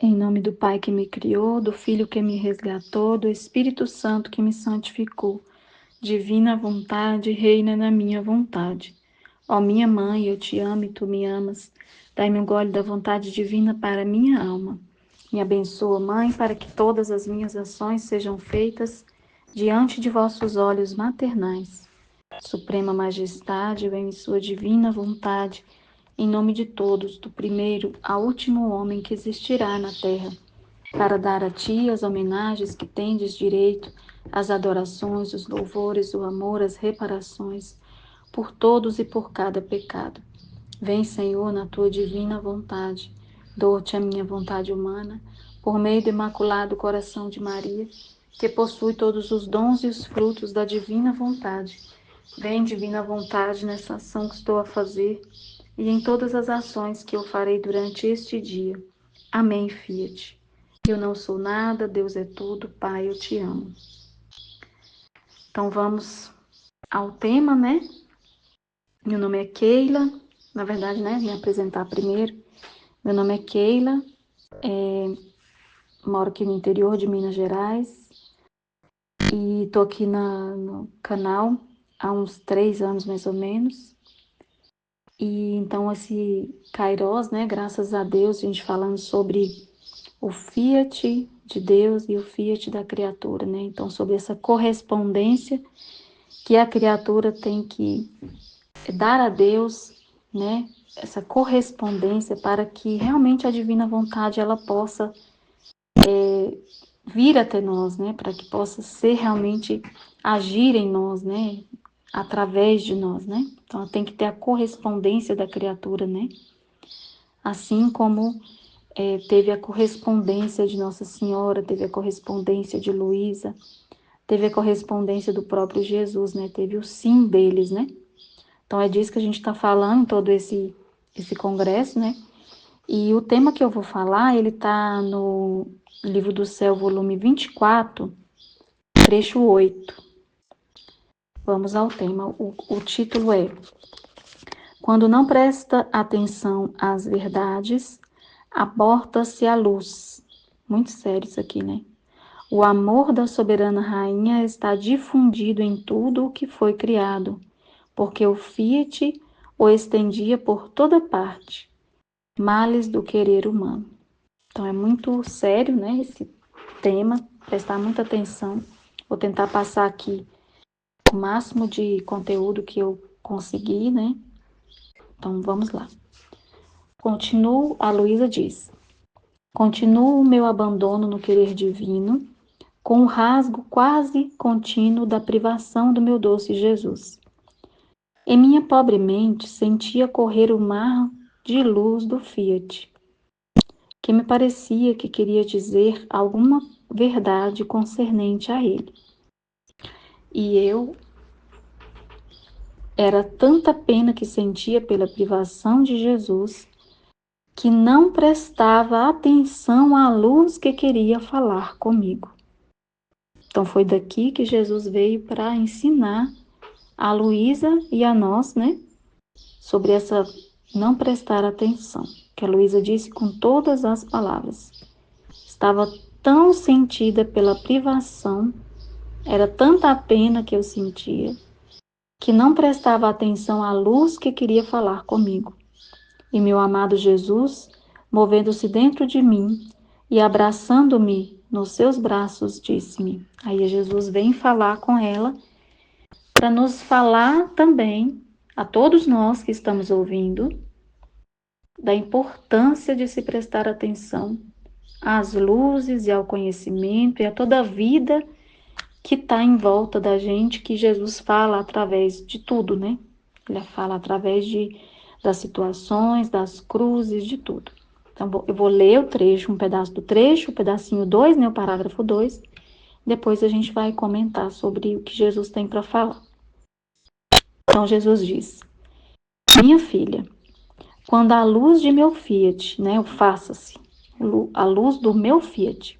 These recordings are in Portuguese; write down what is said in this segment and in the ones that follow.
Em nome do Pai que me criou, do Filho que me resgatou, do Espírito Santo que me santificou. Divina vontade, reina na minha vontade. Ó minha mãe, eu te amo e tu me amas. Dai-me um gole da vontade divina para minha alma. Me abençoa, Mãe, para que todas as minhas ações sejam feitas diante de vossos olhos maternais. Suprema Majestade, vem em sua divina vontade, em nome de todos, do primeiro ao último homem que existirá na terra, para dar a ti as homenagens que tendes direito, as adorações, os louvores, o amor, as reparações, por todos e por cada pecado. Vem, Senhor, na tua divina vontade, dou-te a minha vontade humana, por meio do imaculado coração de Maria, que possui todos os dons e os frutos da divina vontade. Vem, divina vontade, nessa ação que estou a fazer e em todas as ações que eu farei durante este dia. Amém, Fiat. Eu não sou nada, Deus é tudo, Pai, eu te amo. Então vamos ao tema, né? Meu nome é Keila, na verdade, né? Me apresentar primeiro. Meu nome é Keila, moro aqui no interior de Minas Gerais e tô aqui no canal há uns 3 anos mais ou menos. E então esse Kairos, né? Graças a Deus, a gente falando sobre o Fiat de Deus e o Fiat da criatura, né? Então sobre essa correspondência que a criatura tem que dar a Deus, né? Essa correspondência para que realmente a divina vontade ela possa vir até nós, né? Para que possa ser realmente agir em nós, né? Através de nós, né? Então tem que ter a correspondência da criatura, né? Assim como teve a correspondência de Nossa Senhora, teve a correspondência de Luísa, teve a correspondência do próprio Jesus, né? Teve o sim deles, né? Então é disso que a gente está falando, todo esse congresso, né? E o tema que eu vou falar, ele está no Livro do Céu, volume 24, trecho 8. Vamos ao tema. O título é: Quando não presta atenção às verdades, aborta-se a luz. Muito sério isso aqui, né? O amor da soberana rainha está difundido em tudo o que foi criado, porque o Fiat o estendia por toda parte, males do querer humano. Então é muito sério, né, esse tema, prestar muita atenção. Vou tentar passar aqui o máximo de conteúdo que eu conseguir, né? Então vamos lá. Continuo, a Luísa diz: Continuo o meu abandono no querer divino, com o rasgo quase contínuo da privação do meu doce Jesus. Em minha pobre mente sentia correr o mar de luz do Fiat, que me parecia que queria dizer alguma verdade concernente a ele. E eu era tanta pena que sentia pela privação de Jesus, que não prestava atenção à luz que queria falar comigo. Então foi daqui que Jesus veio para ensinar a Luísa e a nós, né, sobre essa não prestar atenção, que a Luísa disse com todas as palavras. Estava tão sentida pela privação, era tanta a pena que eu sentia, que não prestava atenção à luz que queria falar comigo. E meu amado Jesus, movendo-se dentro de mim e abraçando-me nos seus braços, disse-me. Aí Jesus vem falar com ela para nos falar também, a todos nós que estamos ouvindo, da importância de se prestar atenção às luzes e ao conhecimento e a toda a vida que está em volta da gente, que Jesus fala através de tudo, né? Ele fala através das situações, das cruzes, de tudo. Então, eu vou ler o trecho, um pedaço do trecho, o pedacinho 2, né? O parágrafo 2. Depois a gente vai comentar sobre o que Jesus tem para falar. Então, Jesus diz: Minha filha, quando a luz de meu Fiat, né? O faça-se, a luz do meu Fiat,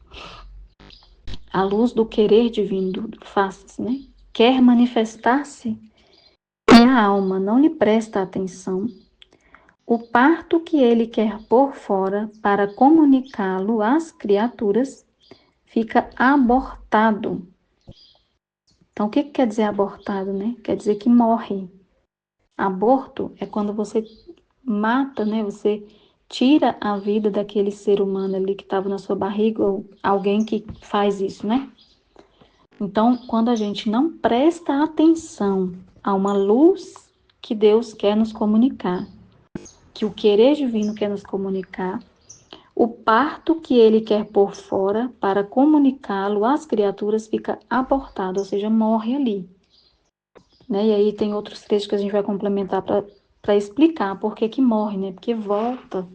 a luz do querer divino, do faça-se, né? Quer manifestar-se, minha alma não lhe presta atenção, O parto que ele quer pôr fora para comunicá-lo às criaturas fica abortado. Então, o que quer dizer abortado, né? Quer dizer que morre. Aborto é quando você mata, né? Você tira a vida daquele ser humano ali que estava na sua barriga, ou alguém que faz isso, né? Então, quando a gente não presta atenção a uma luz que Deus quer nos comunicar, que o querer divino quer nos comunicar, o parto que ele quer pôr fora para comunicá-lo às criaturas fica abortado, ou seja, morre ali. Né? E aí tem outros trechos que a gente vai complementar para explicar por que que morre, né? Porque volta,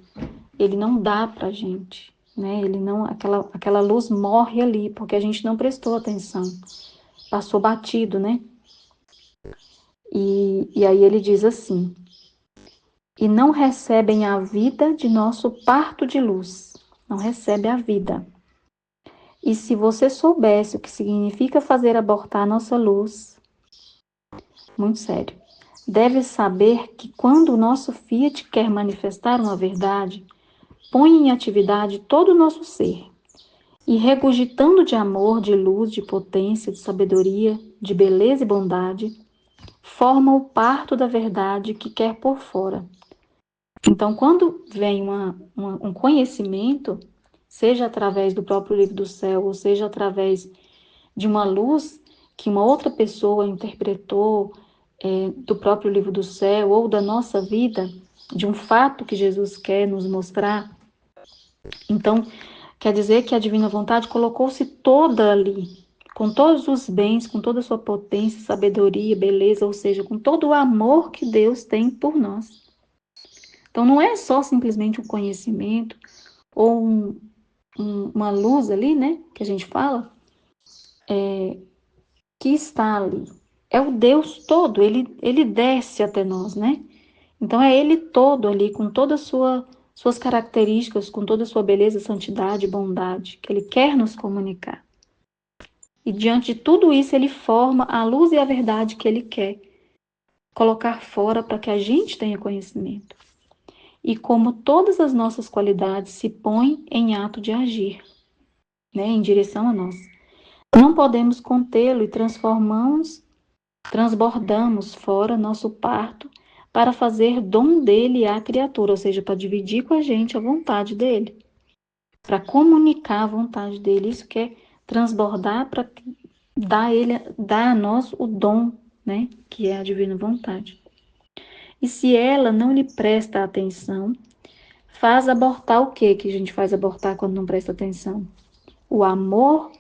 ele não dá para a gente, né? Ele não, aquela luz morre ali, porque a gente não prestou atenção, passou batido, né? E aí ele diz assim: e não recebem a vida de nosso parto de luz, não recebe a vida. E se você soubesse o que significa fazer abortar nossa luz, muito sério, deve saber que quando o nosso Fiat quer manifestar uma verdade, põe em atividade todo o nosso ser, e regurgitando de amor, de luz, de potência, de sabedoria, de beleza e bondade, forma o parto da verdade que quer por fora. Então, quando vem um conhecimento, seja através do próprio livro do céu, ou seja através de uma luz que uma outra pessoa interpretou, do próprio livro do céu, ou da nossa vida, de um fato que Jesus quer nos mostrar, então, quer dizer que a divina vontade colocou-se toda ali, com todos os bens, com toda a sua potência, sabedoria, beleza, ou seja, com todo o amor que Deus tem por nós. Então, não é só simplesmente um conhecimento ou uma luz ali, né, que a gente fala, que está ali. É o Deus todo, ele desce até nós, né? Então, é ele todo ali, com todas as suas características, com toda a sua beleza, santidade, bondade, que ele quer nos comunicar. E diante de tudo isso, ele forma a luz e a verdade que ele quer colocar fora para que a gente tenha conhecimento. E como todas as nossas qualidades se põem em ato de agir, né, em direção a nós. Não podemos contê-lo e transbordamos fora nosso parto para fazer dom dele à criatura, ou seja, para dividir com a gente a vontade dele, para comunicar a vontade dele. Isso que é transbordar para dar a nós o dom, né, que é a divina vontade. E se ela não lhe presta atenção, faz abortar o que a gente faz abortar quando não presta atenção? O amor,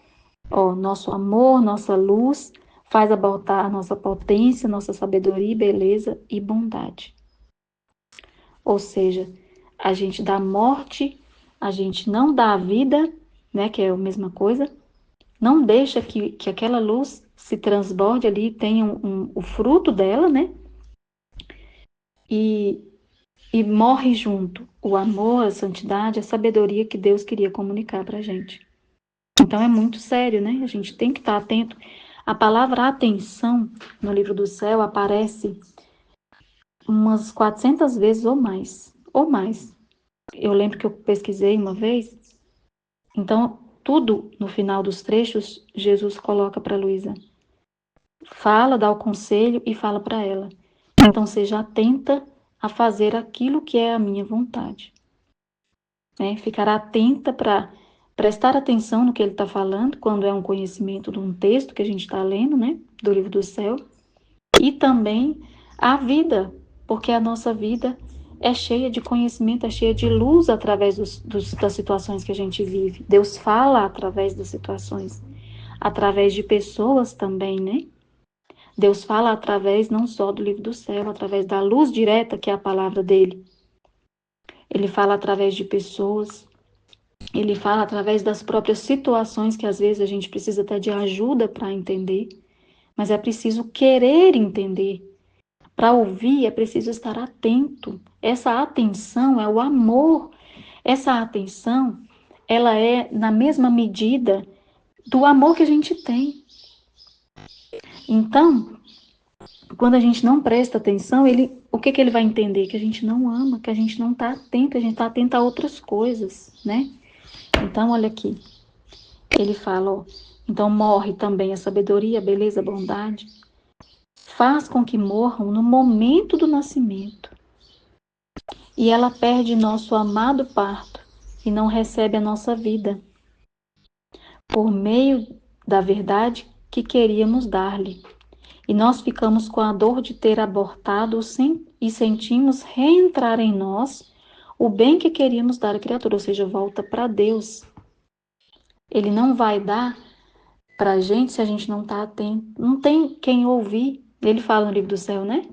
nosso amor, nossa luz, faz abortar nossa potência, nossa sabedoria, beleza e bondade. Ou seja, a gente dá morte, a gente não dá a vida, né, que é a mesma coisa, não deixa que aquela luz se transborde ali, tenha o fruto dela, né? E, e morre junto o amor, a santidade, a sabedoria que Deus queria comunicar para a gente. Então é muito sério, né? A gente tem que estar atento. A palavra atenção no livro do céu aparece umas 400 vezes ou mais. Ou mais. Eu lembro que eu pesquisei uma vez. Então, tudo no final dos trechos, Jesus coloca para Luísa. Fala, dá o conselho e fala para ela. Então, seja atenta a fazer aquilo que é a minha vontade. Né? Ficar atenta para prestar atenção no que ele está falando, quando é um conhecimento de um texto que a gente está lendo, né? Do livro do céu. E também a vida, porque a nossa vida é cheia de conhecimento, é cheia de luz através das situações que a gente vive. Deus fala através das situações, através de pessoas também, né? Deus fala através não só do livro do céu, através da luz direta que é a palavra dele. Ele fala através de pessoas, ele fala através das próprias situações que às vezes a gente precisa até de ajuda para entender, mas é preciso querer entender. Para ouvir é preciso estar atento. Essa atenção é o amor. Essa atenção, ela é na mesma medida do amor que a gente tem. Então, Quando a gente não presta atenção, o que ele vai entender? Que a gente não ama, que a gente não está atento, a gente está atento a outras coisas, né? Então, olha aqui, ele fala, ó, então morre também a sabedoria, a beleza, a bondade, faz com que morram no momento do nascimento, e ela perde nosso amado parto e não recebe a nossa vida, por meio da verdade que queríamos dar-lhe. E nós ficamos com a dor de ter abortado e sentimos reentrar em nós o bem que queríamos dar à criatura, ou seja, volta para Deus. Ele não vai dar para a gente se a gente não está atento. Não tem quem ouvir. Ele fala no livro do céu, né?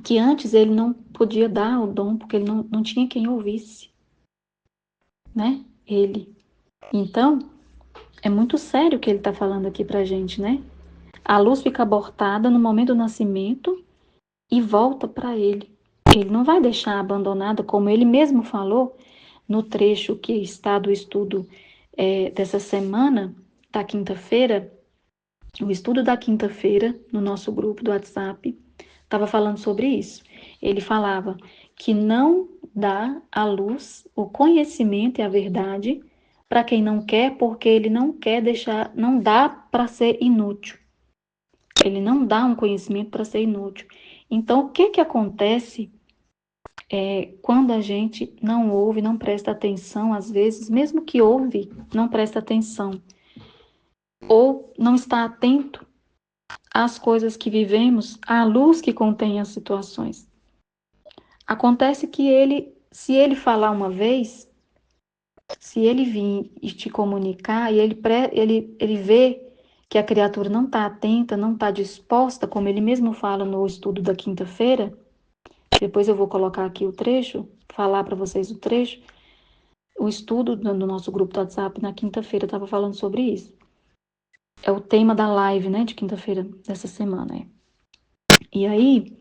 Que antes ele não podia dar o dom porque ele não tinha quem ouvisse, né? Ele. Então, é muito sério o que ele está falando aqui para a gente, né? A luz fica abortada no momento do nascimento e volta para ele. Ele não vai deixar abandonada, como ele mesmo falou no trecho que está do estudo dessa semana, da quinta-feira. O estudo da quinta-feira, no nosso grupo do WhatsApp, estava falando sobre isso. Ele falava que não dá à luz o conhecimento e a verdade para quem não quer, porque ele não quer deixar, não dá para ser inútil. Ele não dá um conhecimento para ser inútil. Então, o que que acontece quando a gente não ouve, não presta atenção, às vezes, mesmo que ouve, não presta atenção, ou não está atento às coisas que vivemos, à luz que contém as situações. Acontece que se ele falar uma vez, se ele vir e te comunicar, e ele vê que a criatura não está atenta, não está disposta, como ele mesmo fala no estudo da quinta-feira, depois eu vou colocar aqui o trecho, falar para vocês o trecho. O estudo do nosso grupo do WhatsApp na quinta-feira estava falando sobre isso. É o tema da live, né, de quinta-feira dessa semana. E aí,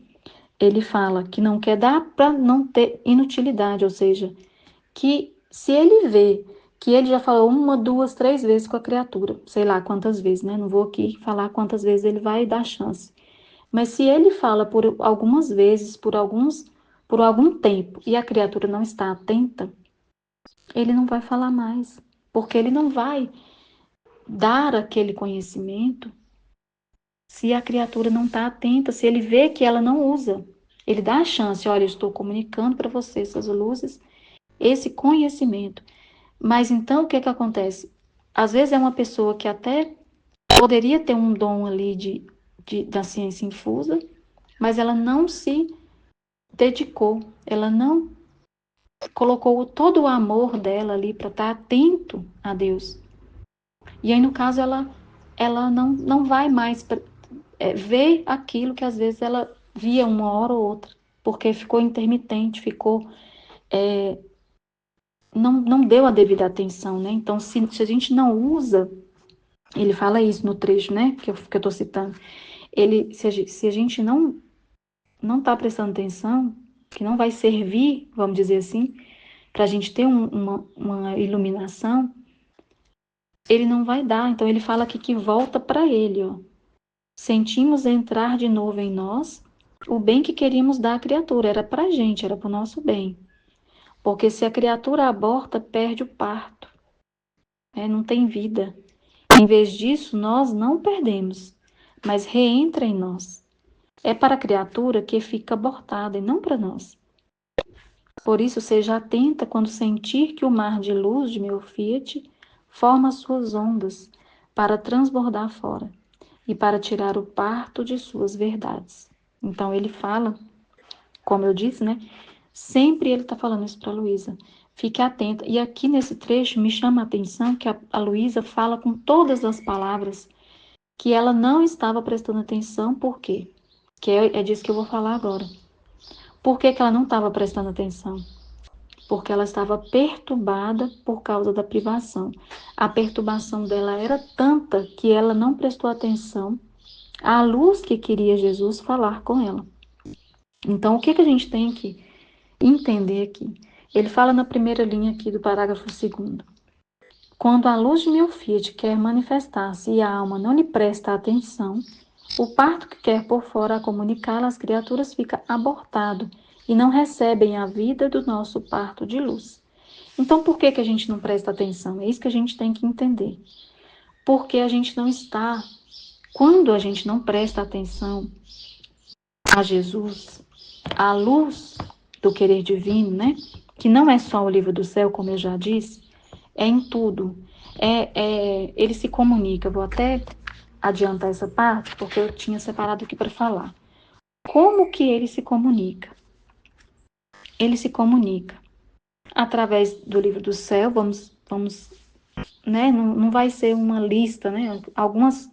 ele fala que não quer dar para não ter inutilidade, ou seja, que se ele vê que ele já falou uma, duas, três vezes com a criatura, sei lá quantas vezes, né? Não vou aqui falar quantas vezes ele vai dar chance. Mas se ele fala por algumas vezes, por algum tempo, e a criatura não está atenta, ele não vai falar mais, porque ele não vai dar aquele conhecimento se a criatura não está atenta, se ele vê que ela não usa. Ele dá a chance, olha, eu estou comunicando para você essas luzes, esse conhecimento. Mas então o que que acontece? Às vezes é uma pessoa que até poderia ter um dom ali da ciência infusa, mas ela não se dedicou, ela não colocou todo o amor dela ali para estar atento a Deus. E aí, no caso, ela não vai mais ver aquilo que às vezes ela via uma hora ou outra, porque ficou intermitente, não deu a devida atenção, né? Então, se a gente não usa, ele fala isso no trecho, né, que eu estou citando, se a gente não está prestando atenção, que não vai servir, vamos dizer assim, para a gente ter uma iluminação, ele não vai dar. Então, ele fala aqui que volta para ele, ó. Sentimos entrar de novo em nós o bem que queríamos dar à criatura. Era para a gente, era para o nosso bem. Porque se a criatura aborta, perde o parto. Não tem vida. Em vez disso, nós não perdemos, mas reentra em nós. É para a criatura que fica abortada e não para nós. Por isso, seja atenta quando sentir que o mar de luz de meu Fiat forma suas ondas para transbordar fora e para tirar o parto de suas verdades. Então, ele fala, como eu disse, né? Sempre ele está falando isso para a Luísa. Fique atenta. E aqui nesse trecho me chama a atenção que a Luísa fala com todas as palavras que ela não estava prestando atenção, por quê? Que é disso que eu vou falar agora. Por que ela não estava prestando atenção? Porque ela estava perturbada por causa da privação. A perturbação dela era tanta que ela não prestou atenção à luz que queria Jesus falar com ela. Então, o que a gente tem que entender aqui? Ele fala na primeira linha aqui do parágrafo 2º. Quando a luz de meu Fiat quer manifestar-se e a alma não lhe presta atenção, O parto que quer por fora a comunicá-la às criaturas fica abortado e não recebem a vida do nosso parto de luz. Então, por que a gente não presta atenção? É isso que a gente tem que entender. Porque a gente não está, quando a gente não presta atenção a Jesus, à luz do querer divino, né? Que não é só o livro do céu, como eu já disse, é em tudo. Ele se comunica. Vou até adiantar essa parte, porque eu tinha separado aqui para falar. Como que ele se comunica? Ele se comunica através do livro do céu, vamos, né? Não vai ser uma lista, né? Algumas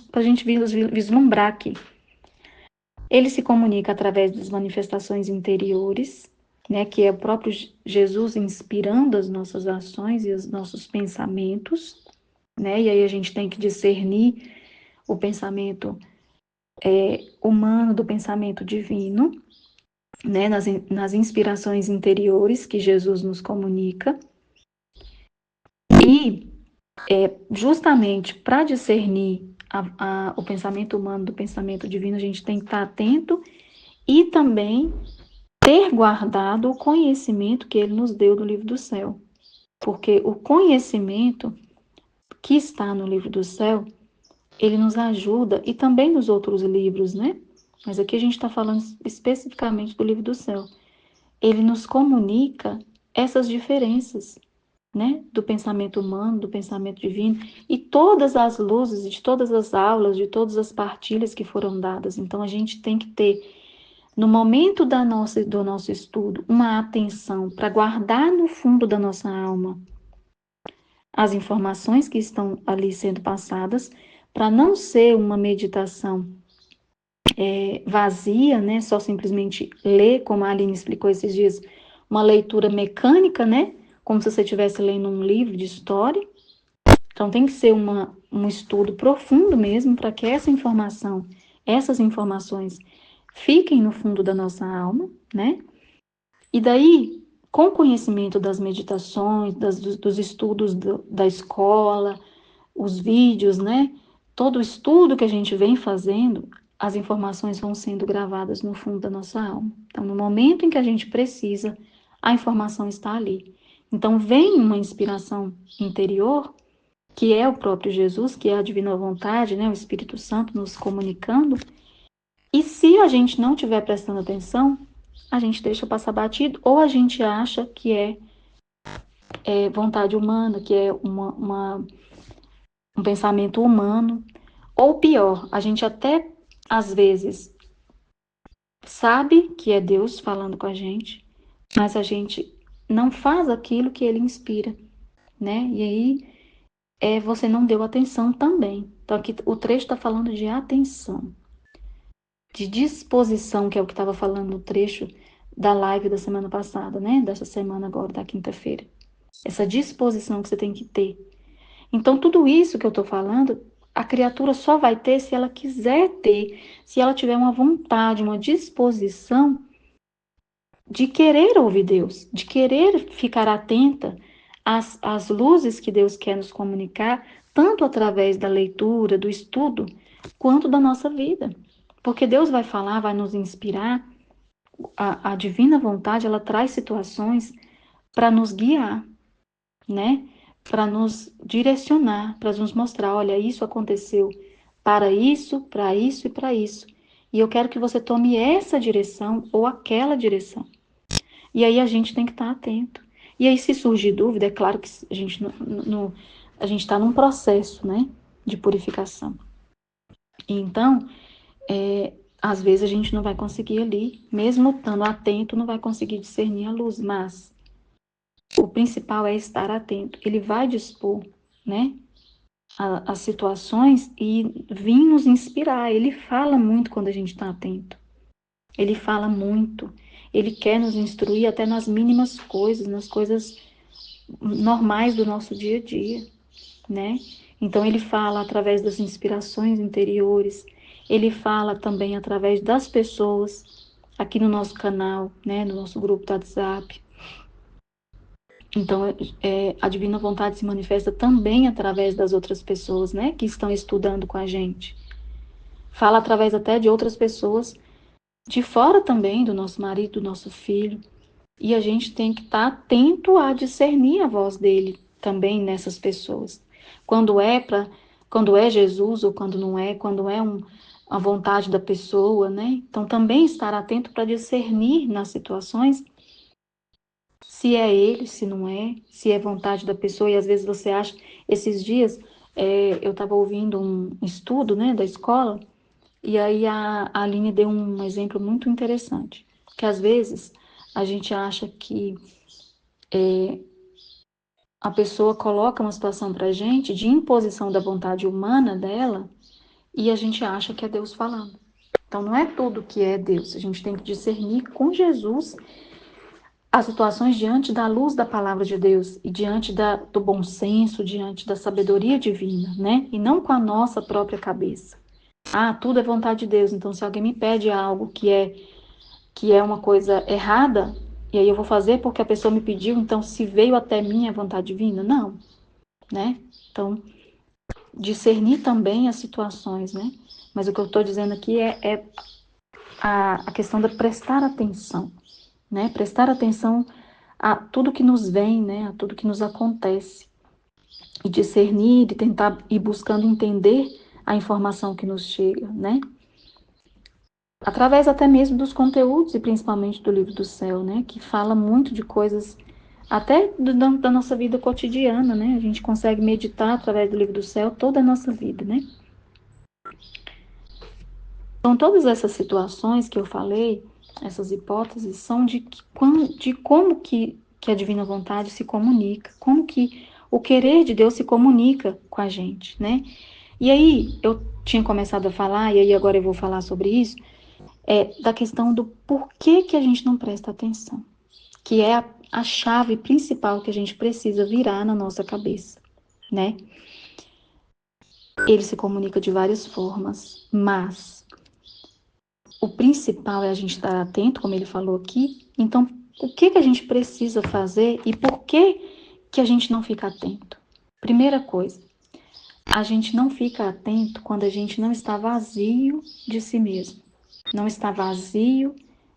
para a gente vislumbrar aqui. Ele se comunica através das manifestações interiores, né? Que é o próprio Jesus inspirando as nossas ações e os nossos pensamentos, né? E aí a gente tem que discernir o pensamento humano do pensamento divino, né? Nas inspirações interiores que Jesus nos comunica. E justamente para discernir o pensamento humano do pensamento divino, a gente tem que estar atento e também ter guardado o conhecimento que ele nos deu do livro do céu. Porque o conhecimento que está no livro do céu, ele nos ajuda, e também nos outros livros, né? Mas aqui a gente está falando especificamente do livro do céu. Ele nos comunica essas diferenças, né? Do pensamento humano, do pensamento divino, e todas as luzes de todas as aulas, de todas as partilhas que foram dadas. Então a gente tem que ter, no momento do nosso estudo, uma atenção para guardar no fundo da nossa alma as informações que estão ali sendo passadas, para não ser uma meditação vazia, né? Só simplesmente ler, como a Aline explicou esses dias, uma leitura mecânica, né? Como se você estivesse lendo um livro de história. Então tem que ser um estudo profundo mesmo para que essas informações fiquem no fundo da nossa alma, né? E daí, com o conhecimento das meditações, dos estudos da escola, os vídeos, né? Todo o estudo que a gente vem fazendo, as informações vão sendo gravadas no fundo da nossa alma. Então, no momento em que a gente precisa, a informação está ali. Então, vem uma inspiração interior, que é o próprio Jesus, que é a divina vontade, né? O Espírito Santo nos comunicando. E se a gente não estiver prestando atenção, a gente deixa passar batido, ou a gente acha que é vontade humana, que é um pensamento humano, ou pior, a gente até às vezes sabe que é Deus falando com a gente, mas a gente não faz aquilo que ele inspira, né? E aí você não deu atenção também. Então aqui o trecho está falando de atenção, de disposição, que é o que estava falando no trecho da live da semana passada, né? Dessa semana agora, da quinta-feira. Essa disposição que você tem que ter. Então, tudo isso que eu estou falando, a criatura só vai ter se ela quiser ter, se ela tiver uma vontade, uma disposição de querer ouvir Deus, de querer ficar atenta às luzes que Deus quer nos comunicar, tanto através da leitura, do estudo, quanto da nossa vida. Porque Deus vai falar, vai nos inspirar. A divina vontade, ela traz situações para nos guiar, né? Para nos direcionar, para nos mostrar, olha, isso aconteceu para isso, para isso e para isso. E eu quero que você tome essa direção ou aquela direção. E aí a gente tem que estar atento. E aí, se surgir dúvida, é claro que a gente está num processo, né, de purificação. Então, às vezes a gente não vai conseguir ali, mesmo estando atento, não vai conseguir discernir a luz, mas o principal é estar atento. Ele vai dispor, né, as situações e vir nos inspirar. Ele fala muito quando a gente está atento. Ele fala muito. Ele quer nos instruir até nas mínimas coisas, nas coisas normais do nosso dia a dia, né? Então ele fala através das inspirações interiores. Ele fala também através das pessoas aqui no nosso canal, né, no nosso grupo do WhatsApp. Então, a divina vontade se manifesta também através das outras pessoas, né, que estão estudando com a gente. fala através até de outras pessoas, de fora também, do nosso marido, do nosso filho. E a gente tem que estar atento a discernir a voz dele também nessas pessoas. Quando é Jesus ou quando não é, quando é a vontade da pessoa, né? Então também estar atento para discernir nas situações se é ele, se não é, se é vontade da pessoa. E às vezes você acha, esses dias eu estava ouvindo um estudo, né, da escola, e aí a Aline deu um exemplo muito interessante, que às vezes a gente acha que a pessoa coloca uma situação para a gente de imposição da vontade humana dela e a gente acha que é Deus falando. Então não é tudo que é Deus, a gente tem que discernir com Jesus as situações diante da luz da palavra de Deus e diante do bom senso, diante da sabedoria divina, né? E não com a nossa própria cabeça. Ah, tudo é vontade de Deus, então se alguém me pede algo que é uma coisa errada, e aí eu vou fazer porque a pessoa me pediu, então se veio até mim é vontade divina? Não, né? Então, discernir também as situações, né? Mas o que eu estou dizendo aqui é a questão de prestar atenção, né? Prestar atenção a tudo que nos vem, né? A tudo que nos acontece. E discernir, e tentar ir buscando entender a informação que nos chega, né? Através até mesmo dos conteúdos, e principalmente do Livro do Céu, né? Que fala muito de coisas até da nossa vida cotidiana, né? A gente consegue meditar através do Livro do Céu toda a nossa vida, né? Então, todas essas situações que eu falei, essas hipóteses, são de como que a divina vontade se comunica, como que o querer de Deus se comunica com a gente, né? E aí, eu tinha começado a falar, e aí agora eu vou falar sobre isso, da questão do porquê que a gente não presta atenção, que é a chave principal que a gente precisa virar na nossa cabeça, né? Ele se comunica de várias formas, mas o principal é a gente estar atento, como ele falou aqui. Então, o que a gente precisa fazer e por que a gente não fica atento? Primeira coisa, a gente não fica atento quando a gente não está vazio de si mesmo, não está vazio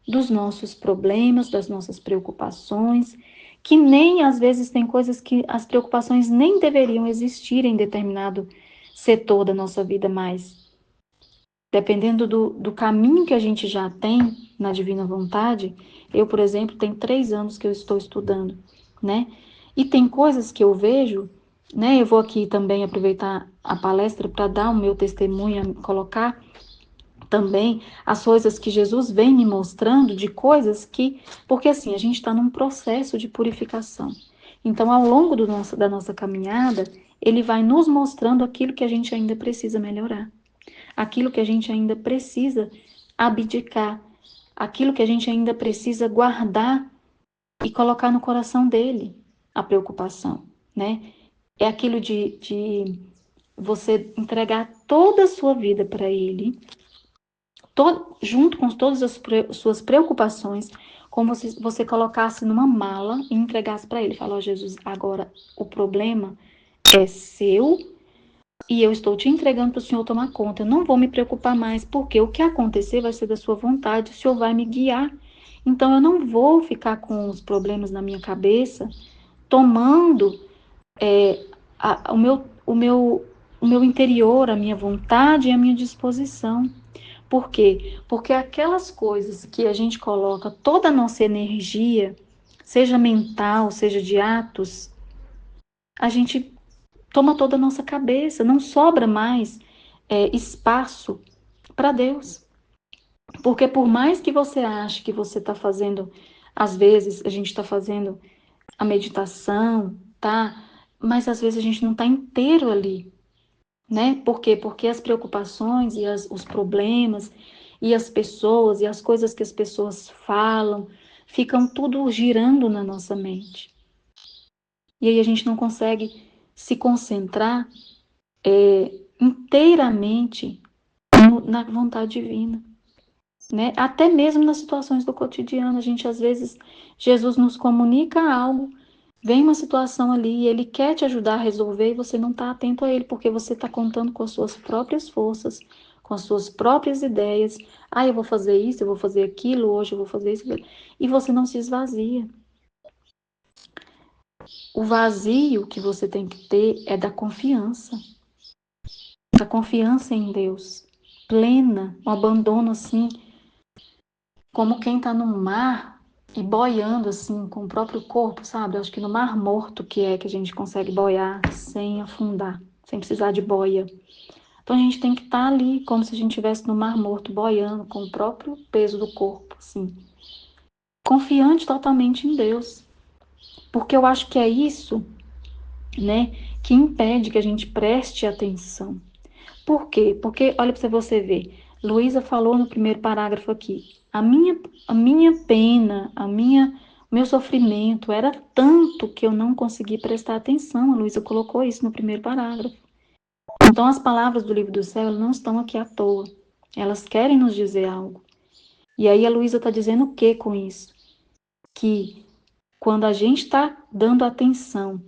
dos nossos problemas, das nossas preocupações, que nem às vezes tem coisas que as preocupações nem deveriam existir em determinado setor da nossa vida mais. Dependendo do caminho que a gente já tem na divina vontade, eu, por exemplo, tenho 3 anos que eu estou estudando, né? E tem coisas que eu vejo, né? Eu vou aqui também aproveitar a palestra para dar o meu testemunho, colocar também as coisas que Jesus vem me mostrando de coisas que, porque assim, a gente está num processo de purificação. Então, ao longo da nossa caminhada, ele vai nos mostrando aquilo que a gente ainda precisa melhorar, aquilo que a gente ainda precisa abdicar, aquilo que a gente ainda precisa guardar e colocar no coração dele, a preocupação, né? É aquilo de você entregar toda a sua vida para ele, junto com todas as suas preocupações, como se você colocasse numa mala e entregasse para ele. Falou, Jesus, agora o problema é seu e eu estou te entregando para o Senhor tomar conta. Eu não vou me preocupar mais, porque o que acontecer vai ser da sua vontade, o Senhor vai me guiar. Então eu não vou ficar com os problemas na minha cabeça, tomando o meu interior, a minha vontade e a minha disposição. Por quê? Porque aquelas coisas que a gente coloca toda a nossa energia, seja mental, seja de atos, a gente toma toda a nossa cabeça, não sobra mais espaço para Deus. Porque por mais que você ache que você está fazendo, às vezes a gente está fazendo a meditação, tá? Mas às vezes a gente não está inteiro ali, né? Por quê? Porque as preocupações e os problemas e as pessoas e as coisas que as pessoas falam ficam tudo girando na nossa mente. E aí a gente não consegue se concentrar inteiramente na vontade divina, né? Até mesmo nas situações do cotidiano, a gente às vezes, Jesus nos comunica algo, vem uma situação ali e ele quer te ajudar a resolver e você não está atento a ele, porque você está contando com as suas próprias forças, com as suas próprias ideias. Ah, eu vou fazer isso, eu vou fazer aquilo, hoje eu vou fazer isso. E você não se esvazia. O vazio que você tem que ter é da confiança em Deus, plena, um abandono assim, como quem está no mar e boiando assim com o próprio corpo, sabe? Eu acho que no mar morto que a gente consegue boiar sem afundar, sem precisar de boia. Então a gente tem que estar ali como se a gente estivesse no mar morto, boiando com o próprio peso do corpo, assim, confiante totalmente em Deus. Porque eu acho que é isso, né, que impede que a gente preste atenção. Por quê? Porque, olha para você ver, Luísa falou no primeiro parágrafo aqui, a minha pena, meu sofrimento era tanto que eu não consegui prestar atenção. A Luísa colocou isso no primeiro parágrafo. Então, as palavras do livro do céu não estão aqui à toa. Elas querem nos dizer algo. E aí a Luísa está dizendo o que com isso? Que quando a gente está dando atenção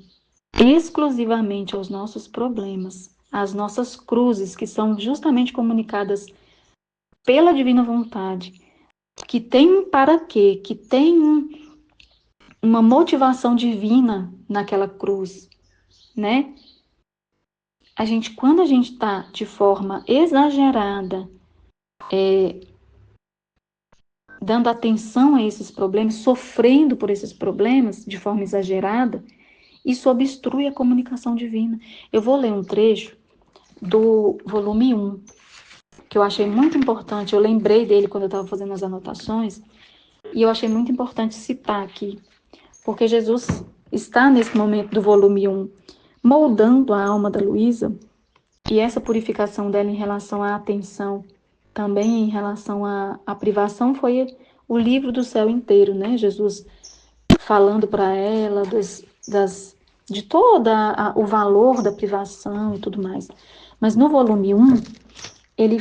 exclusivamente aos nossos problemas, às nossas cruzes, que são justamente comunicadas pela divina vontade, que tem um para quê, que tem uma motivação divina naquela cruz, né? Quando a gente está de forma exagerada, dando atenção a esses problemas, sofrendo por esses problemas de forma exagerada, isso obstrui a comunicação divina. Eu vou ler um trecho do volume 1, que eu achei muito importante. Eu lembrei dele quando eu estava fazendo as anotações, e eu achei muito importante citar aqui, porque Jesus está nesse momento do volume 1 moldando a alma da Luísa, e essa purificação dela em relação à atenção, também em relação à privação, foi o livro do céu inteiro, né? Jesus falando para ela de todo o valor da privação e tudo mais. Mas no volume 1, ele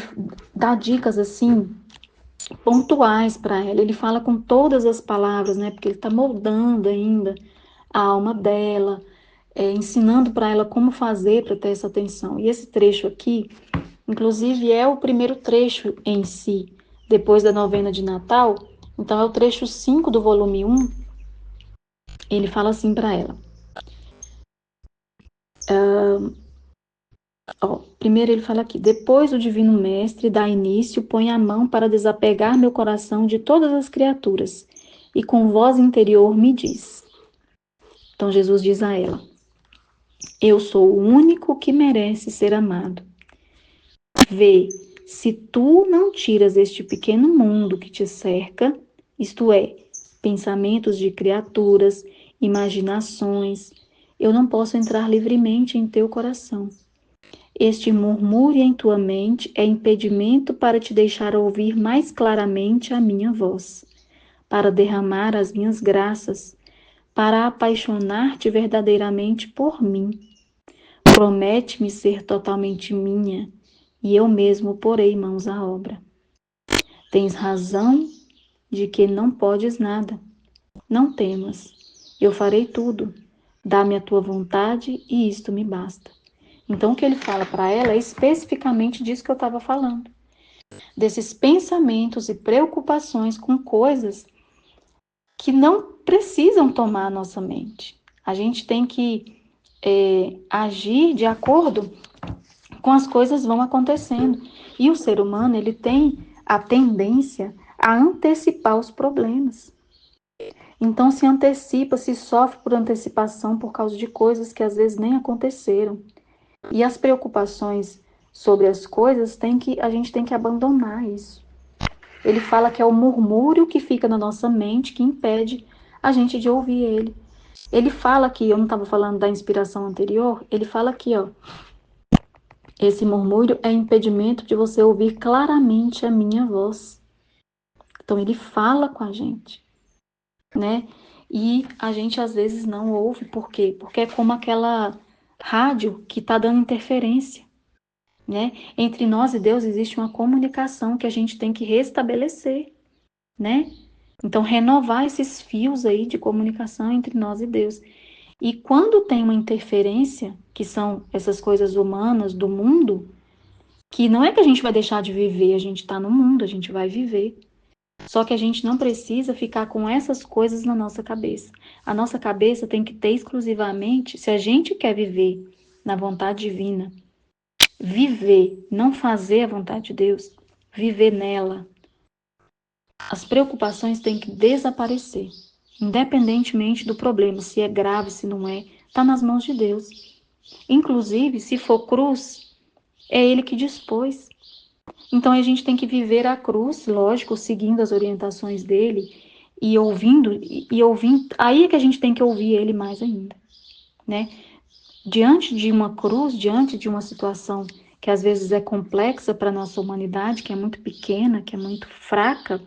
dá dicas assim, pontuais para ela. Ele fala com todas as palavras, né? Porque ele está moldando ainda a alma dela, ensinando para ela como fazer para ter essa atenção. E esse trecho aqui, inclusive, é o primeiro trecho em si, depois da novena de Natal. Então, é o trecho 5 do volume 1. Ele fala assim para ela. Primeiro ele fala aqui: depois o Divino Mestre dá início, põe a mão para desapegar meu coração de todas as criaturas, e com voz interior me diz. Então Jesus diz a ela: eu sou o único que merece ser amado. Vê, se tu não tiras este pequeno mundo que te cerca, isto é, pensamentos de criaturas, imaginações, eu não posso entrar livremente em teu coração. Este murmúrio em tua mente é impedimento para te deixar ouvir mais claramente a minha voz, para derramar as minhas graças, para apaixonar-te verdadeiramente por mim. Promete-me ser totalmente minha, e eu mesmo porei mãos à obra. Tens razão de que não podes nada. Não temas, eu farei tudo. Dá-me a tua vontade e isto me basta. Então, o que ele fala para ela é especificamente disso que eu estava falando. Desses pensamentos e preocupações com coisas que não precisam tomar a nossa mente. A gente tem que agir de acordo com as coisas vão acontecendo. E o ser humano, ele tem a tendência a antecipar os problemas. Então, se antecipa, se sofre por antecipação por causa de coisas que às vezes nem aconteceram. E as preocupações sobre as coisas, a gente tem que abandonar isso. Ele fala que é o murmúrio que fica na nossa mente que impede a gente de ouvir ele. Ele fala aqui, eu não estava falando da inspiração anterior, ele fala aqui, ó. Esse murmúrio é impedimento de você ouvir claramente a minha voz. Então ele fala com a gente, né? E a gente às vezes não ouve, por quê? Porque é como aquela rádio que está dando interferência, né? Entre nós e Deus existe uma comunicação que a gente tem que restabelecer, né? Então renovar esses fios aí de comunicação entre nós e Deus. E quando tem uma interferência, que são essas coisas humanas do mundo, Que não é que a gente vai deixar de viver, a gente está no mundo, a gente vai viver. Só que a gente não precisa ficar com essas coisas na nossa cabeça. A nossa cabeça tem que ter exclusivamente, se a gente quer viver na vontade divina, viver, não fazer a vontade de Deus, viver nela, as preocupações têm que desaparecer, independentemente do problema, se é grave, se não é, está nas mãos de Deus. Inclusive, se for cruz, é Ele que dispôs. Então a gente tem que viver a cruz, lógico, seguindo as orientações dele e ouvindo, aí é que a gente tem que ouvir ele mais ainda, né? Diante de uma cruz, diante de uma situação que às vezes é complexa para a nossa humanidade, que é muito pequena, que é muito fraca,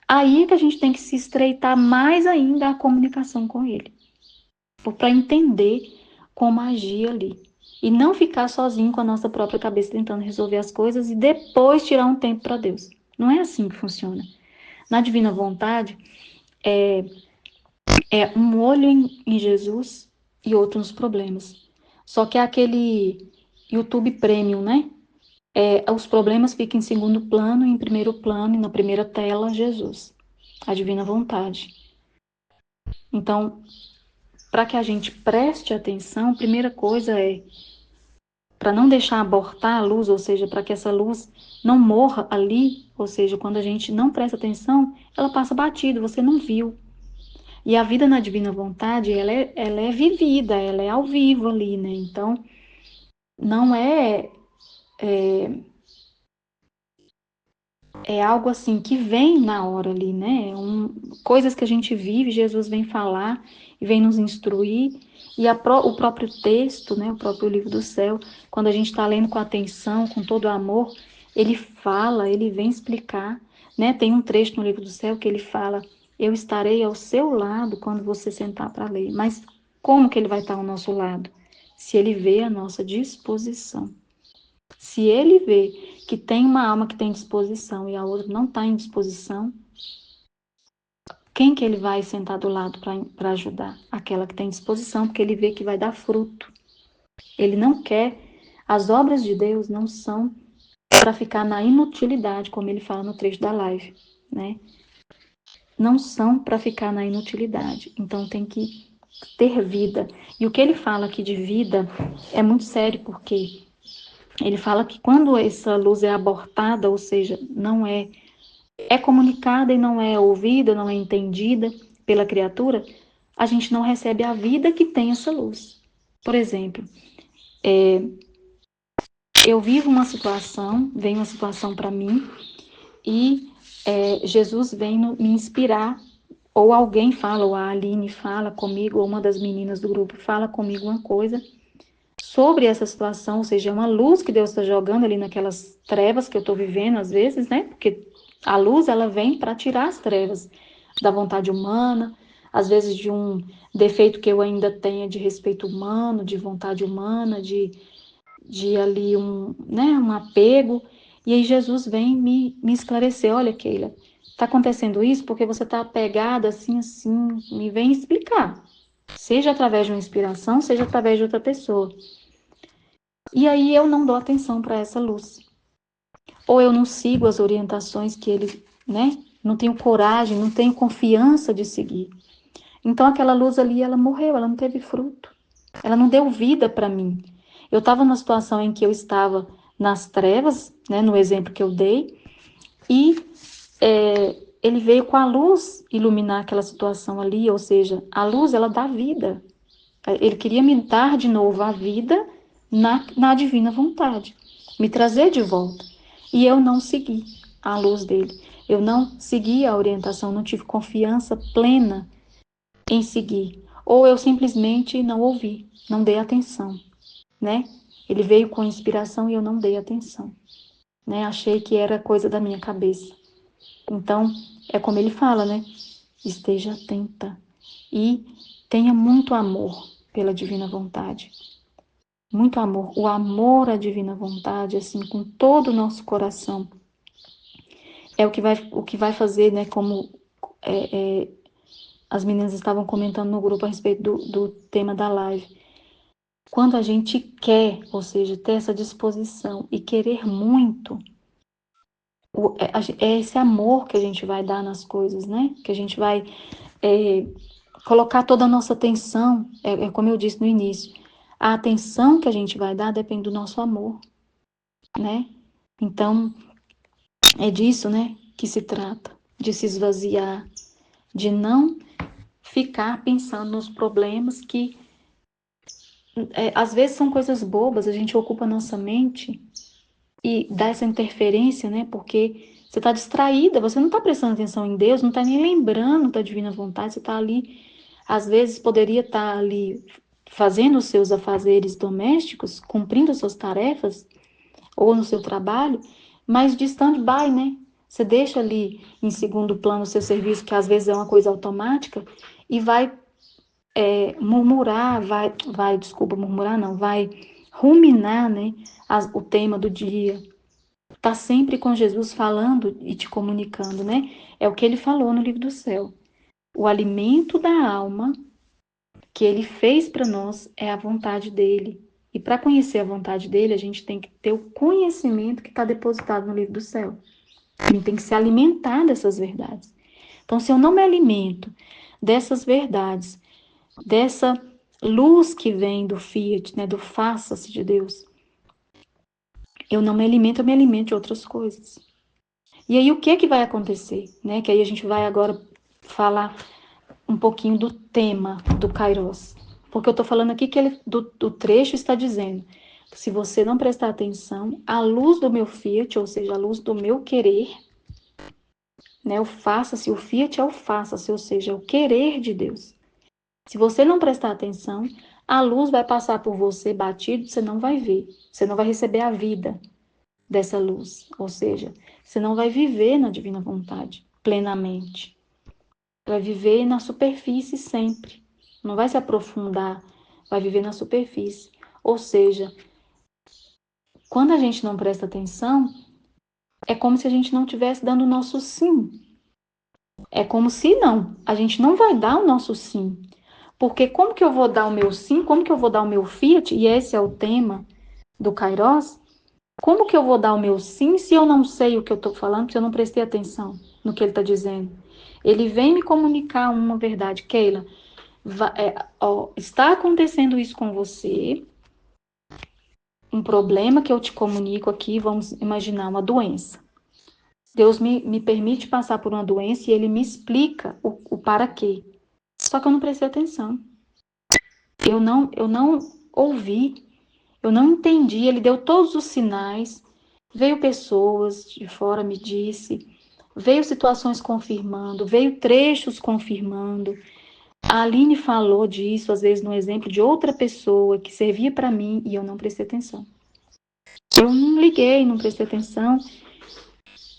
aí é que a gente tem que se estreitar mais ainda a comunicação com ele, para entender como agir ali. E não ficar sozinho com a nossa própria cabeça tentando resolver as coisas e depois tirar um tempo para Deus. Não é assim que funciona. Na divina vontade, é um olho em Jesus e outro nos problemas. Só que é aquele YouTube Premium, né? Os problemas ficam em segundo plano, em primeiro plano, e na primeira tela, Jesus, a divina vontade. Então, para que a gente preste atenção, a primeira coisa é para não deixar abortar a luz, ou seja, para que essa luz não morra ali, ou seja, quando a gente não presta atenção, ela passa batido, você não viu. E a vida na divina vontade, ela é vivida, ela é ao vivo ali, né? Então, não é algo assim que vem na hora ali, né? Coisas que a gente vive, Jesus vem falar e vem nos instruir. E o próprio texto, né? O próprio livro do céu, quando a gente está lendo com atenção, com todo amor, ele fala, ele vem explicar, né? Tem um trecho no livro do céu que ele fala: eu estarei ao seu lado quando você sentar para ler. Mas como que ele vai estar ao nosso lado? Se ele vê a nossa disposição. Se ele vê que tem uma alma que tem disposição e a outra não está em disposição, quem que ele vai sentar do lado para ajudar? Aquela que tem disposição, porque ele vê que vai dar fruto. Ele não quer. As obras de Deus não são para ficar na inutilidade, como ele fala no trecho da live, né? Não são para ficar na inutilidade. Então tem que ter vida. E o que ele fala aqui de vida é muito sério, porque ele fala que quando essa luz é abortada, ou seja, não é comunicada e não é ouvida, não é entendida pela criatura, a gente não recebe a vida que tem essa luz. Por exemplo, eu vivo uma situação, vem uma situação para mim e Jesus vem me inspirar, ou alguém fala, ou a Aline fala comigo, ou uma das meninas do grupo fala comigo uma coisa sobre essa situação, ou seja, é uma luz que Deus está jogando ali naquelas trevas que eu estou vivendo às vezes, né? Porque a luz, ela vem para tirar as trevas da vontade humana, às vezes de um defeito que eu ainda tenha de respeito humano, de vontade humana, de ali um apego. E aí Jesus vem me esclarecer, olha, Keila, está acontecendo isso porque você está apegada assim, assim, me vem explicar. Seja através de uma inspiração, seja através de outra pessoa. E aí eu não dou atenção para essa luz. Ou eu não sigo as orientações que ele, né? Não tenho coragem, não tenho confiança de seguir. Então aquela luz ali, ela morreu, ela não teve fruto. Ela não deu vida para mim. Eu estava numa situação em que eu estava nas trevas, né, no exemplo que eu dei, e ele veio com a luz iluminar aquela situação ali, ou seja, a luz, ela dá vida. Ele queria me dar de novo a vida na divina vontade, me trazer de volta. E eu não segui a luz dele. Eu não segui a orientação, não tive confiança plena em seguir. Ou eu simplesmente não ouvi, não dei atenção, né? Ele veio com inspiração e eu não dei atenção, né? Achei que era coisa da minha cabeça. Então, é como ele fala, né? Esteja atenta e tenha muito amor pela divina vontade. Muito amor. O amor à divina vontade, assim, com todo o nosso coração, é o que vai fazer, né? Como as meninas estavam comentando no grupo a respeito do tema da live. quando a gente quer, ou seja, ter essa disposição e querer muito, é esse amor que a gente vai dar nas coisas, né? Que a gente vai colocar toda a nossa atenção, como eu disse no início, a atenção que a gente vai dar depende do nosso amor, né? Então, é disso, né, que se trata, de se esvaziar, de não ficar pensando nos problemas que, às vezes são coisas bobas, a gente ocupa a nossa mente e dá essa interferência, né, porque você está distraída, você não está prestando atenção em Deus, não está nem lembrando da divina vontade, você está ali, às vezes poderia estar ali fazendo os seus afazeres domésticos, cumprindo as suas tarefas, ou no seu trabalho, mas de stand-by, né? Você deixa ali em segundo plano o seu serviço, que às vezes é uma coisa automática, e vai murmurar, desculpa, murmurar não, vai ruminar, né, o tema do dia. Tá sempre com Jesus falando e te comunicando, né? É o que ele falou no livro do céu. O alimento da alma que ele fez para nós é a vontade dele. E para conhecer a vontade dele, a gente tem que ter o conhecimento que está depositado no livro do céu. A gente tem que se alimentar dessas verdades. Então, se eu não me alimento dessas verdades, dessa luz que vem do Fiat, né, do faça-se de Deus, eu não me alimento, eu me alimento de outras coisas. E aí, o que que vai acontecer? Né? Que aí a gente vai agora falar um pouquinho do tema do Kairos. Porque eu estou falando aqui que ele, do trecho está dizendo que se você não prestar atenção, a luz do meu Fiat, ou seja, a luz do meu querer, né, o faça-se, o Fiat é o faça-se, ou seja, é o querer de Deus. Se você não prestar atenção, a luz vai passar por você batido, você não vai ver, você não vai receber a vida dessa luz, ou seja, você não vai viver na divina vontade plenamente. Vai viver na superfície sempre. Não vai se aprofundar, vai viver na superfície. Ou seja, quando a gente não presta atenção, é como se a gente não estivesse dando o nosso sim. É como se não, a gente não vai dar o nosso sim. Porque como que eu vou dar o meu sim? Como que eu vou dar o meu fiat? E esse é o tema do Kairos. Como que eu vou dar o meu sim se eu não sei o que eu estou falando, se eu não prestei atenção no que ele está dizendo? Ele vem me comunicar uma verdade. Keila, está acontecendo isso com você, um problema que eu te comunico aqui, vamos imaginar uma doença. Deus me permite passar por uma doença e ele me explica o para quê. Só que eu não prestei atenção. Eu não ouvi, eu não entendi. Ele deu todos os sinais, veio pessoas de fora, me disse, veio situações confirmando, veio trechos confirmando. A Aline falou disso, às vezes, no exemplo de outra pessoa que servia para mim e eu não prestei atenção. Eu não liguei, não prestei atenção.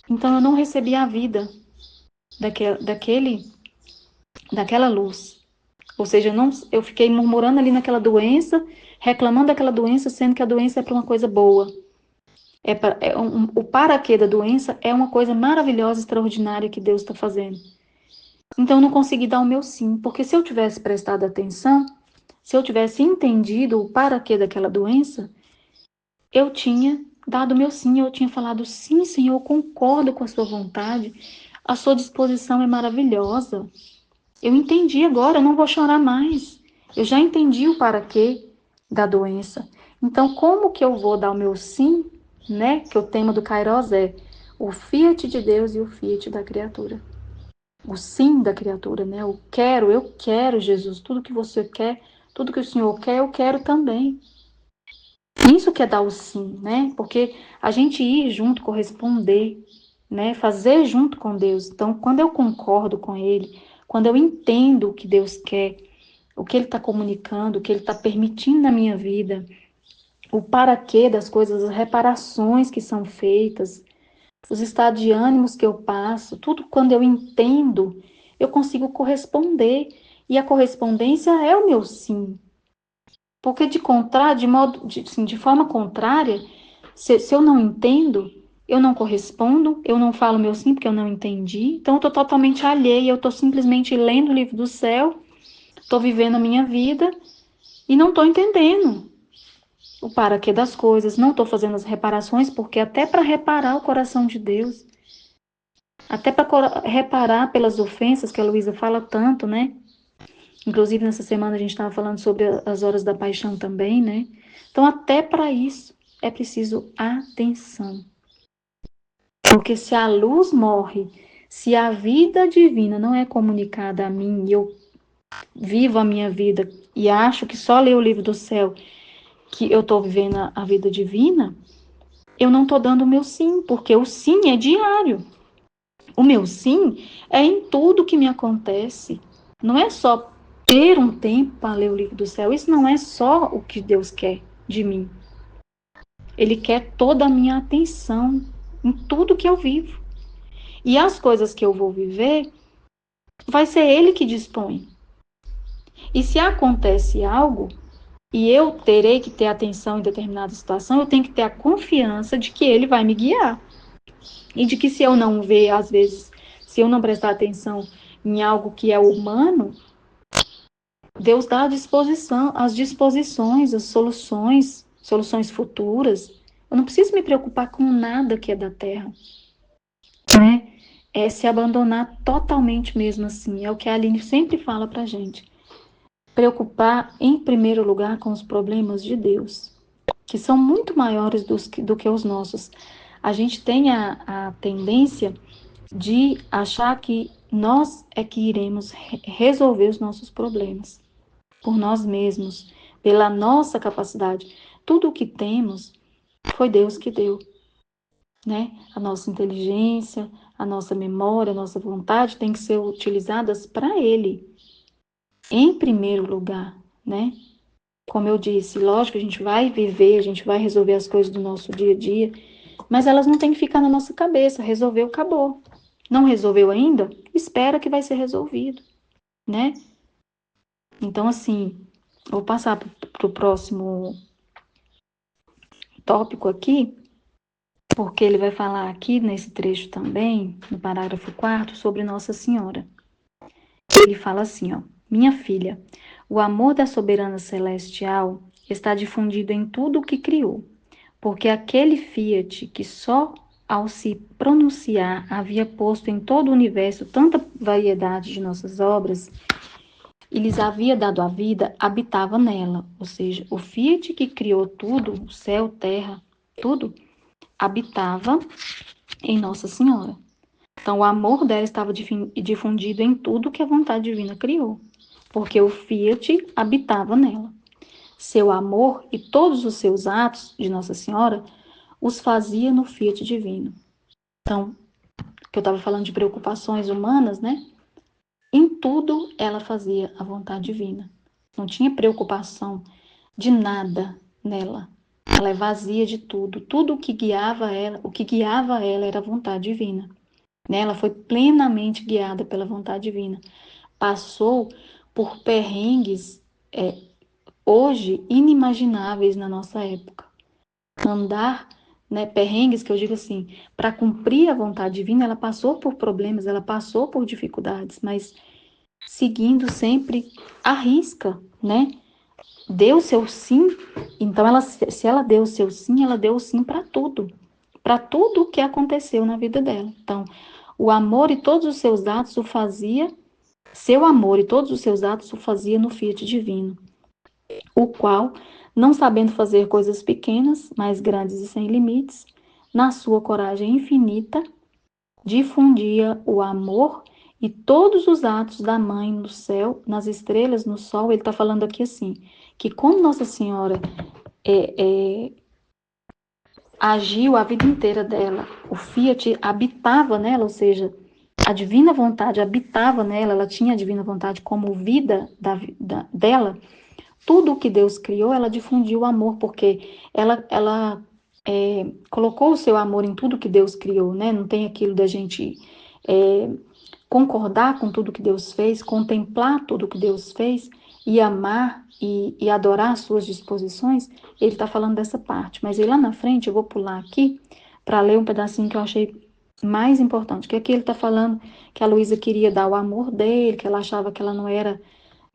Então, eu não recebi a vida daquela luz. Ou seja, eu fiquei murmurando ali naquela doença, reclamando daquela doença, sendo que a doença é para uma coisa boa. O para quê da doença é uma coisa maravilhosa, extraordinária que Deus está fazendo. Então, eu não consegui dar o meu sim, porque se eu tivesse prestado atenção, se eu tivesse entendido o para quê daquela doença, eu tinha dado o meu sim, eu tinha falado sim, Senhor, eu concordo com a sua vontade, a sua disposição é maravilhosa. Eu entendi agora, eu não vou chorar mais. Eu já entendi o para quê da doença. Então, como que eu vou dar o meu sim, né? Que o tema do Kairos é o fiat de Deus e o fiat da criatura. O sim da criatura, né? Eu quero, Jesus, tudo que você quer, tudo que o Senhor quer, eu quero também. Isso que é dar o sim, né? Porque a gente ir junto, corresponder, né? Fazer junto com Deus. Então, quando eu concordo com Ele, quando eu entendo o que Deus quer, o que Ele está comunicando, o que Ele está permitindo na minha vida, o para quê das coisas, as reparações que são feitas, os estados de ânimos que eu passo, tudo quando eu entendo, eu consigo corresponder. E a correspondência é o meu sim. Porque de forma contrária, se eu não entendo, eu não correspondo, eu não falo meu sim porque eu não entendi. Então eu estou totalmente alheia, eu estou simplesmente lendo o livro do céu, estou vivendo a minha vida e não estou entendendo. o para quê das coisas, não estou fazendo as reparações, porque até para reparar o coração de Deus, até para reparar pelas ofensas que a Luísa fala tanto, né? Inclusive, nessa semana a gente estava falando sobre as horas da paixão também, né? Então, até para isso é preciso atenção. Porque se a luz morre, se a vida divina não é comunicada a mim e eu vivo a minha vida e acho que só ler o livro do céu que eu estou vivendo a vida divina, eu não estou dando o meu sim, porque o sim é diário. O meu sim é em tudo que me acontece. Não é só ter um tempo para ler o livro do céu. Isso não é só o que Deus quer de mim. Ele quer toda a minha atenção em tudo que eu vivo. E as coisas que eu vou viver, vai ser Ele que dispõe. E se acontece algo, e eu terei que ter atenção em determinada situação, eu tenho que ter a confiança de que Ele vai me guiar. E de que se eu não ver, às vezes, se eu não prestar atenção em algo que é humano, Deus dá as disposições, as soluções futuras. Eu não preciso me preocupar com nada que é da terra, né? É se abandonar totalmente mesmo assim. É o que a Aline sempre fala pra gente. Preocupar em primeiro lugar com os problemas de Deus, que são muito maiores do que os nossos. A gente tem a tendência de achar que nós é que iremos resolver os nossos problemas por nós mesmos, pela nossa capacidade. Tudo o que temos foi Deus que deu, né? A nossa inteligência, a nossa memória, a nossa vontade tem que ser utilizadas para Ele, em primeiro lugar, né? Como eu disse, lógico, a gente vai viver, a gente vai resolver as coisas do nosso dia a dia, mas elas não têm que ficar na nossa cabeça. Resolveu, acabou. Não resolveu ainda? Espera que vai ser resolvido, né? Então, assim, vou passar para o próximo tópico aqui, porque ele vai falar aqui nesse trecho também, no parágrafo 4º, sobre Nossa Senhora. Ele fala assim, ó: minha filha, o amor da soberana celestial está difundido em tudo o que criou, porque aquele Fiat que só ao se pronunciar havia posto em todo o universo tanta variedade de nossas obras e lhes havia dado a vida, habitava nela. Ou seja, o Fiat que criou tudo, o céu, terra, tudo, habitava em Nossa Senhora. Então, o amor dela estava difundido em tudo que a vontade divina criou, porque o Fiat habitava nela. Seu amor e todos os seus atos de Nossa Senhora os fazia no Fiat divino. Então, que eu estava falando de preocupações humanas, né? Em tudo ela fazia a vontade divina. Não tinha preocupação de nada nela. Ela é vazia de tudo. Tudo o que guiava ela era a vontade divina. Ela foi plenamente guiada pela vontade divina. Passou por perrengues hoje inimagináveis na nossa época. Andar, né, perrengues que eu digo assim, para cumprir a vontade divina, ela passou por problemas, ela passou por dificuldades, mas seguindo sempre à risca, né? Deu seu sim, então se ela deu o seu sim, ela deu o sim para tudo o que aconteceu na vida dela. Então, o amor e todos os seus atos o fazia, seu amor e todos os seus atos o fazia no Fiat divino, o qual, não sabendo fazer coisas pequenas, mas grandes e sem limites, na sua coragem infinita, difundia o amor e todos os atos da mãe no céu, nas estrelas, no sol. Ele está falando aqui assim, que como Nossa Senhora agiu a vida inteira dela, o Fiat habitava nela, ou seja, a divina vontade habitava nela, ela tinha a divina vontade como vida dela, tudo o que Deus criou, ela difundiu o amor, porque ela colocou o seu amor em tudo que Deus criou, né? Não tem aquilo da gente concordar com tudo que Deus fez, contemplar tudo que Deus fez e amar e adorar as suas disposições. Ele está falando dessa parte, mas aí lá na frente eu vou pular aqui para ler um pedacinho que eu achei mais importante, que aqui ele está falando que a Luísa queria dar o amor dele, que ela achava que ela não era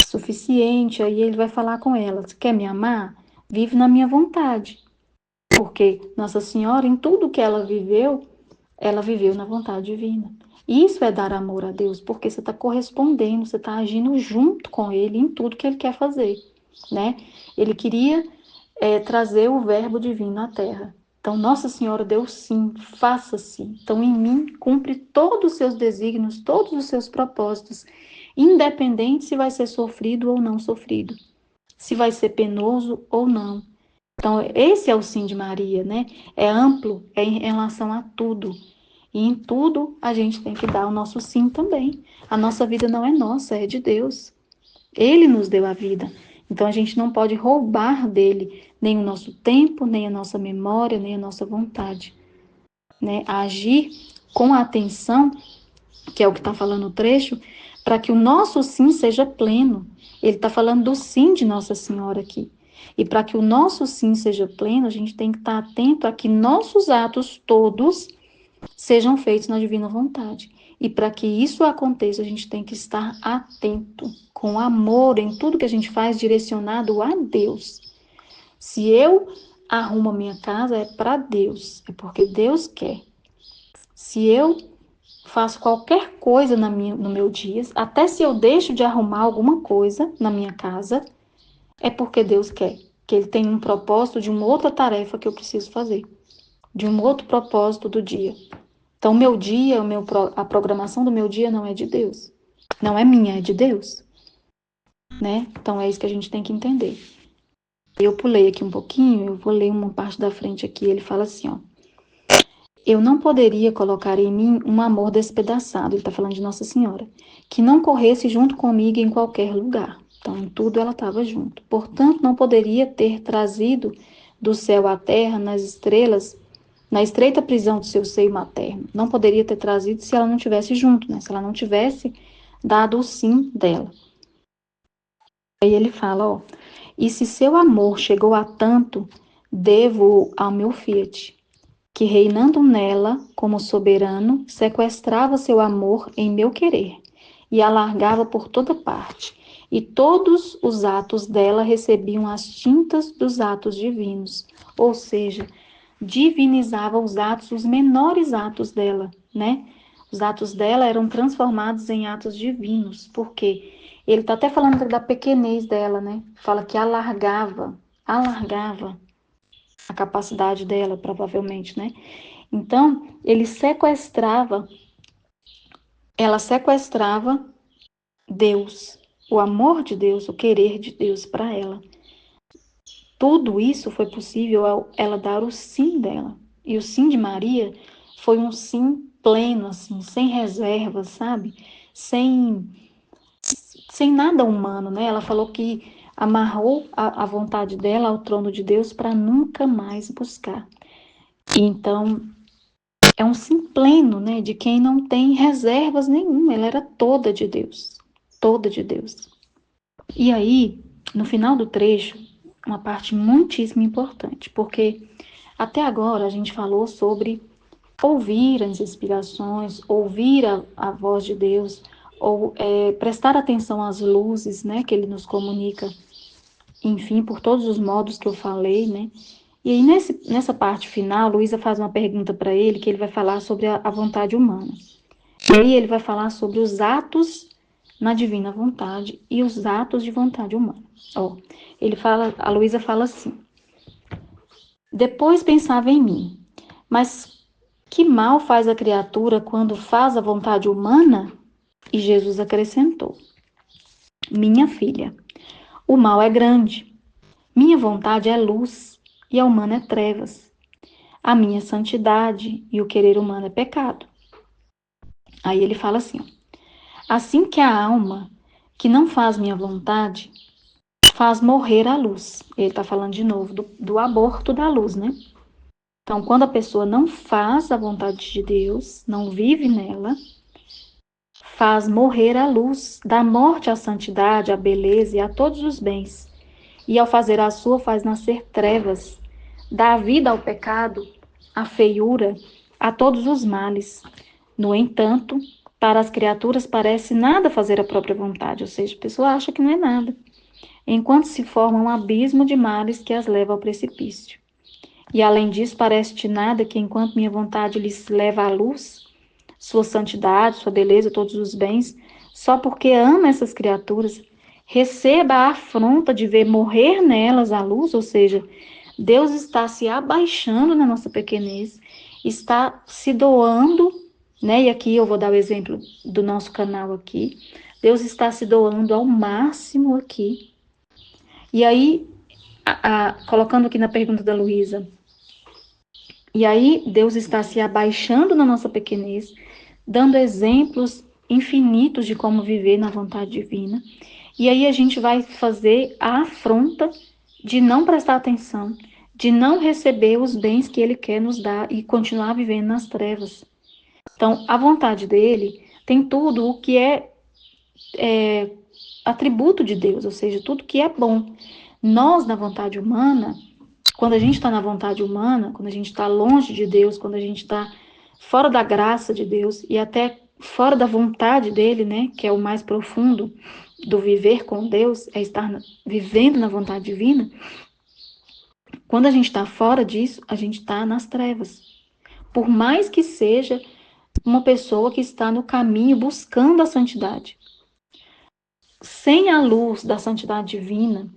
suficiente, aí ele vai falar com ela: você quer me amar? vive na minha vontade. Porque Nossa Senhora, em tudo que ela viveu na vontade divina. Isso é dar amor a Deus, porque você está correspondendo, você está agindo junto com Ele em tudo que Ele quer fazer, né? Ele queria trazer o verbo divino à terra. Então, Nossa Senhora deu sim, faça-se. Então, em mim, cumpre todos os seus desígnios, todos os seus propósitos, independente se vai ser sofrido ou não sofrido, se vai ser penoso ou não. Então, esse é o sim de Maria, né? É amplo, é em relação a tudo. E em tudo a gente tem que dar o nosso sim também. A nossa vida não é nossa, é de Deus. Ele nos deu a vida. Então a gente não pode roubar dele nem o nosso tempo, nem a nossa memória, nem a nossa vontade, né? Agir com atenção, que é o que está falando o trecho, para que o nosso sim seja pleno. Ele está falando do sim de Nossa Senhora aqui. E para que o nosso sim seja pleno, a gente tem que estar atento a que nossos atos todos sejam feitos na divina vontade. E para que isso aconteça, a gente tem que estar atento, com amor em tudo que a gente faz, direcionado a Deus. Se eu arrumo a minha casa, é para Deus, é porque Deus quer. Se eu faço qualquer coisa no meu dia, até se eu deixo de arrumar alguma coisa na minha casa, é porque Deus quer. Que Ele tem um propósito de uma outra tarefa que eu preciso fazer, de um outro propósito do dia. Então, o meu dia, a programação do meu dia não é de Deus. Não é minha, é de Deus, né? Então, é isso que a gente tem que entender. Eu pulei aqui um pouquinho, eu vou ler uma parte da frente aqui. Ele fala assim, ó. Eu não poderia colocar em mim um amor despedaçado, ele está falando de Nossa Senhora, que não corresse junto comigo em qualquer lugar. Então, em tudo ela estava junto. Portanto, não poderia ter trazido do céu à terra, nas estrelas, na estreita prisão do seu seio materno. Não poderia ter trazido se ela não tivesse junto, né? Se ela não tivesse dado o sim dela. Aí ele fala, ó, e se seu amor chegou a tanto, devo ao meu Fiat, que reinando nela como soberano, sequestrava seu amor em meu querer e alargava por toda parte. E todos os atos dela recebiam as tintas dos atos divinos, ou seja, divinizava os atos, os menores atos dela, né? Os atos dela eram transformados em atos divinos, porque ele está até falando da pequenez dela, né? Fala que alargava a capacidade dela, provavelmente, né? Então, ela sequestrava Deus, o amor de Deus, o querer de Deus para ela. Tudo isso foi possível ao ela dar o sim dela. E o sim de Maria foi um sim pleno, assim, sem reservas, sabe? Sem, sem nada humano, né? Ela falou que amarrou a vontade dela ao trono de Deus para nunca mais buscar. E então, é um sim pleno, né? De quem não tem reservas nenhuma. Ela era toda de Deus. Toda de Deus. E aí, no final do trecho, uma parte muitíssimo importante, porque até agora a gente falou sobre ouvir as inspirações, ouvir a voz de Deus, ou prestar atenção às luzes, né, que Ele nos comunica, enfim, por todos os modos que eu falei, né. E aí nessa parte final, Luísa faz uma pergunta para ele, que ele vai falar sobre a vontade humana. E aí ele vai falar sobre os atos na divina vontade e os atos de vontade humana. Ó, a Luísa fala assim: depois pensava em mim, mas que mal faz a criatura quando faz a vontade humana? E Jesus acrescentou: minha filha, o mal é grande. Minha vontade é luz e a humana é trevas. A minha santidade e o querer humano é pecado. Aí ele fala assim: assim que a alma que não faz minha vontade faz morrer a luz. Ele está falando de novo do aborto da luz, né? Então, quando a pessoa não faz a vontade de Deus, não vive nela, faz morrer a luz, dá morte à santidade, à beleza e a todos os bens. E ao fazer a sua, faz nascer trevas, dá vida ao pecado, à feiura, a todos os males. No entanto, para as criaturas parece nada fazer a própria vontade, ou seja, a pessoa acha que não é nada. enquanto se forma um abismo de males que as leva ao precipício. E além disso, parece-te nada que, enquanto minha vontade lhes leva à luz, sua santidade, sua beleza, todos os bens, só porque ama essas criaturas, receba a afronta de ver morrer nelas a luz, ou seja, Deus está se abaixando na nossa pequenez, está se doando, né? E aqui eu vou dar o exemplo do nosso canal aqui. Deus está se doando ao máximo aqui. E aí, colocando aqui na pergunta da Luísa, e aí Deus está se abaixando na nossa pequenez, dando exemplos infinitos de como viver na vontade divina. E aí a gente vai fazer a afronta de não prestar atenção, de não receber os bens que ele quer nos dar e continuar vivendo nas trevas. Então, a vontade dele tem tudo o que é atributo de Deus, ou seja, tudo que é bom. Nós, na vontade humana, quando a gente está na vontade humana, quando a gente está longe de Deus, quando a gente está fora da graça de Deus e até fora da vontade dele, né, que é o mais profundo do viver com Deus, é estar vivendo na vontade divina. Quando a gente está fora disso, a gente está nas trevas. Por mais que seja uma pessoa que está no caminho buscando a santidade. Sem a luz da santidade divina,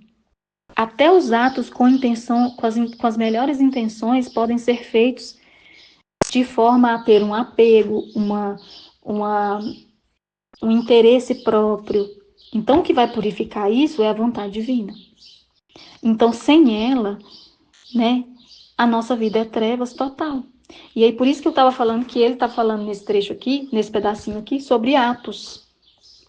até os atos com intenção, com as melhores intenções podem ser feitos de forma a ter um apego, um interesse próprio. Então, o que vai purificar isso é a vontade divina. Então, sem ela, né, a nossa vida é trevas total. E aí, por isso que eu estava falando que ele está falando nesse trecho aqui, nesse pedacinho aqui, sobre atos.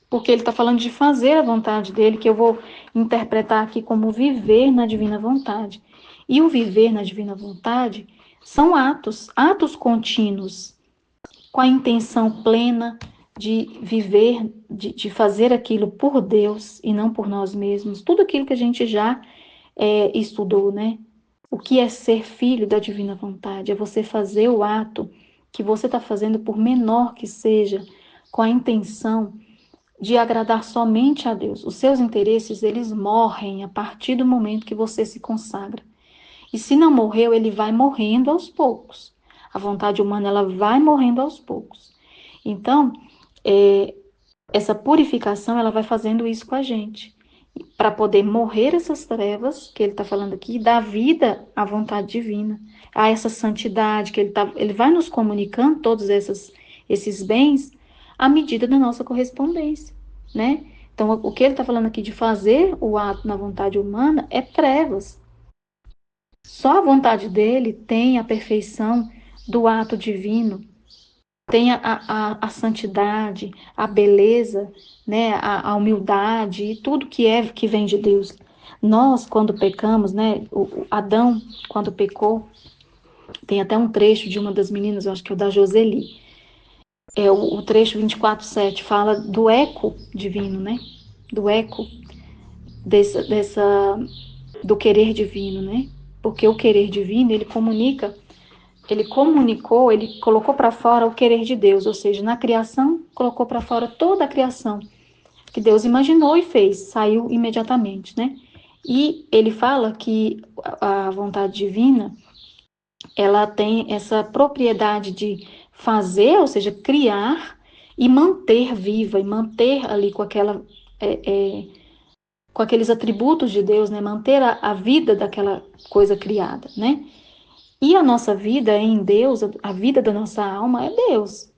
Porque ele está falando de fazer a vontade dele, que eu vou interpretar aqui como viver na divina vontade. E o viver na divina vontade são atos contínuos, com a intenção plena de viver, de fazer aquilo por Deus e não por nós mesmos. Tudo aquilo que a gente já estudou, né? O que é ser filho da divina vontade? É você fazer o ato que você está fazendo, por menor que seja, com a intenção de agradar somente a Deus. Os seus interesses, eles morrem a partir do momento que você se consagra. E se não morreu, ele vai morrendo aos poucos. A vontade humana, ela vai morrendo aos poucos. Então, essa purificação, ela vai fazendo isso com a gente. Para poder morrer essas trevas, que ele está falando aqui, e dar vida à vontade divina, a essa santidade, que ele vai nos comunicando todos esses bens à medida da nossa correspondência, né? Então, o que ele está falando aqui de fazer o ato na vontade humana é trevas. Só a vontade dele tem a perfeição do ato divino, tem a santidade, a beleza, né, a humildade e tudo que vem de Deus. Nós, quando pecamos, né, o Adão, quando pecou, tem até um trecho de uma das meninas, eu acho que é o da Joseli, o trecho 24:7 fala do eco divino, né, do eco do querer divino, né, porque o querer divino, ele comunicou, ele colocou para fora o querer de Deus, ou seja, na criação, colocou para fora toda a criação que Deus imaginou e fez, saiu imediatamente, né? E ele fala que a vontade divina, ela tem essa propriedade de fazer, ou seja, criar e manter viva, e manter ali com aqueles atributos de Deus, né? Manter a vida daquela coisa criada, né? E a nossa vida em Deus, a vida da nossa alma é Deus.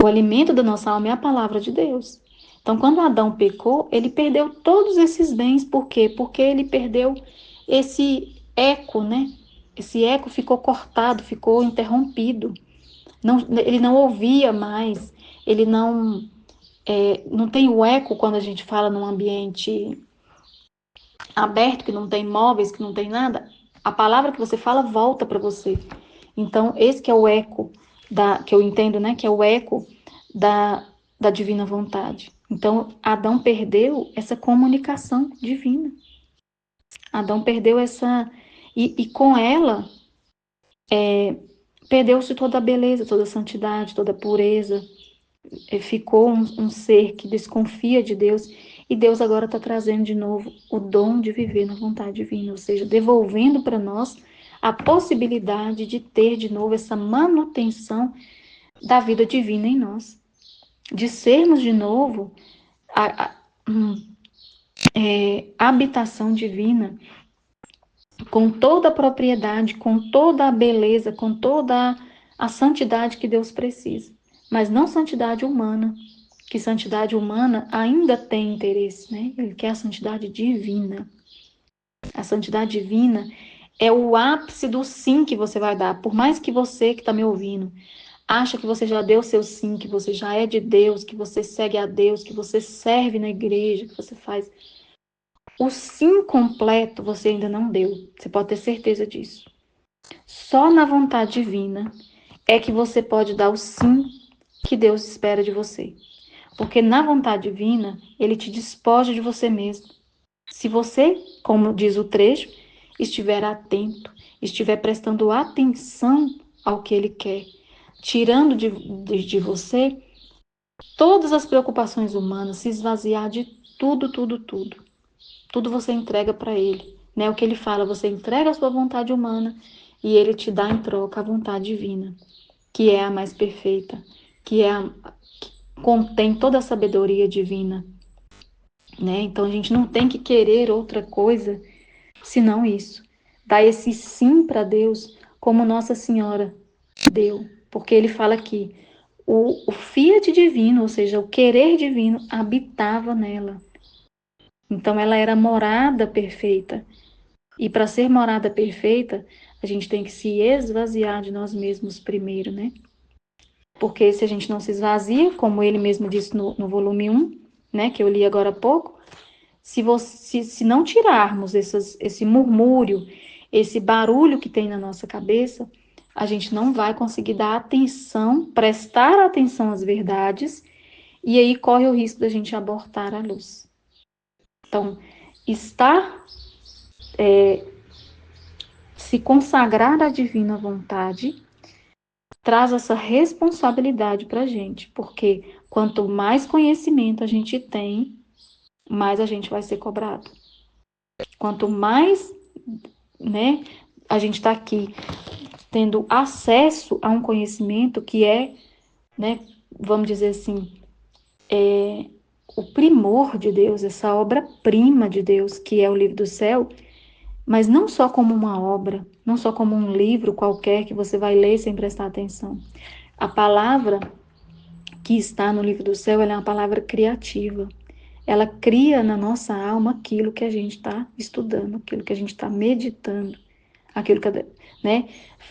O alimento da nossa alma é a palavra de Deus. Então, quando Adão pecou, ele perdeu todos esses bens. Por quê? Porque ele perdeu esse eco, né? Esse eco ficou cortado, ficou interrompido. Ele não ouvia mais, ele não tem o eco quando a gente fala num ambiente aberto, que não tem móveis, que não tem nada. A palavra que você fala volta para você. Então, esse que é o eco que eu entendo, né? Que é o eco da divina vontade. Então, Adão perdeu essa comunicação divina. Adão perdeu essa. E com ela, perdeu-se toda a beleza, toda a santidade, toda a pureza. Ficou um ser que desconfia de Deus. E Deus agora está trazendo de novo o dom de viver na vontade divina, ou seja, devolvendo para nós a possibilidade de ter de novo essa manutenção da vida divina em nós, de sermos de novo a habitação divina, com toda a propriedade, com toda a beleza, com toda a santidade que Deus precisa, mas não santidade humana, que santidade humana ainda tem interesse, né? Ele quer a santidade divina. A santidade divina é o ápice do sim que você vai dar. Por mais que você que está me ouvindo acha que você já deu seu sim, que você já é de Deus, que você segue a Deus, que você serve na igreja, que você faz. O sim completo você ainda não deu. Você pode ter certeza disso. Só na vontade divina é que você pode dar o sim que Deus espera de você. Porque na vontade divina, ele te despoja de você mesmo. Se você, como diz o trecho, estiver atento, estiver prestando atenção ao que ele quer, tirando de você todas as preocupações humanas, se esvaziar de tudo, tudo, tudo. Tudo você entrega para ele. Né? O que ele fala, você entrega a sua vontade humana e ele te dá em troca a vontade divina, que é a mais perfeita, que contém toda a sabedoria divina. Né? Então a gente não tem que querer outra coisa senão isso. Dar esse sim para Deus, como Nossa Senhora deu. Porque ele fala que o fiat divino, ou seja, o querer divino, habitava nela. Então ela era morada perfeita. E para ser morada perfeita, a gente tem que se esvaziar de nós mesmos primeiro, né? Porque se a gente não se esvazia, como ele mesmo disse no volume 1, né, que eu li agora há pouco, se não tirarmos esse murmúrio, esse barulho que tem na nossa cabeça, a gente não vai conseguir dar atenção, prestar atenção às verdades, e aí corre o risco da gente abortar a luz. Então, se consagrar à divina vontade, traz essa responsabilidade para a gente, porque quanto mais conhecimento a gente tem, mais a gente vai ser cobrado. Quanto mais, né, a gente está aqui tendo acesso a um conhecimento que é, né, vamos dizer assim, o primor de Deus, essa obra-prima de Deus, que é o livro do céu, mas não só como uma obra, não só como um livro qualquer que você vai ler sem prestar atenção. A palavra que está no livro do céu, ela é uma palavra criativa. Ela cria na nossa alma aquilo que a gente está estudando, aquilo que a gente está meditando, aquilo que, né?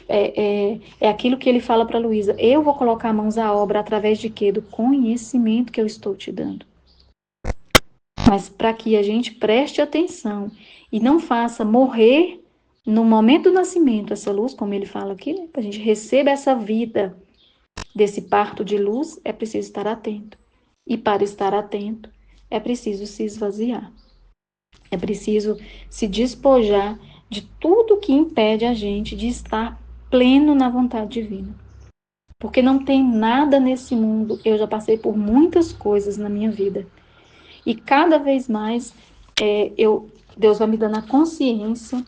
É aquilo que ele fala para Luísa. Eu vou colocar mãos à obra através de quê? Do conhecimento que eu estou te dando. Mas para que a gente preste atenção e não faça morrer no momento do nascimento essa luz, como ele fala aqui, né? Para a gente receber essa vida desse parto de luz, é preciso estar atento. E para estar atento, é preciso se esvaziar. É preciso se despojar de tudo que impede a gente de estar pleno na vontade divina. Porque não tem nada nesse mundo, eu já passei por muitas coisas na minha vida. E cada vez mais Deus vai me dando a consciência,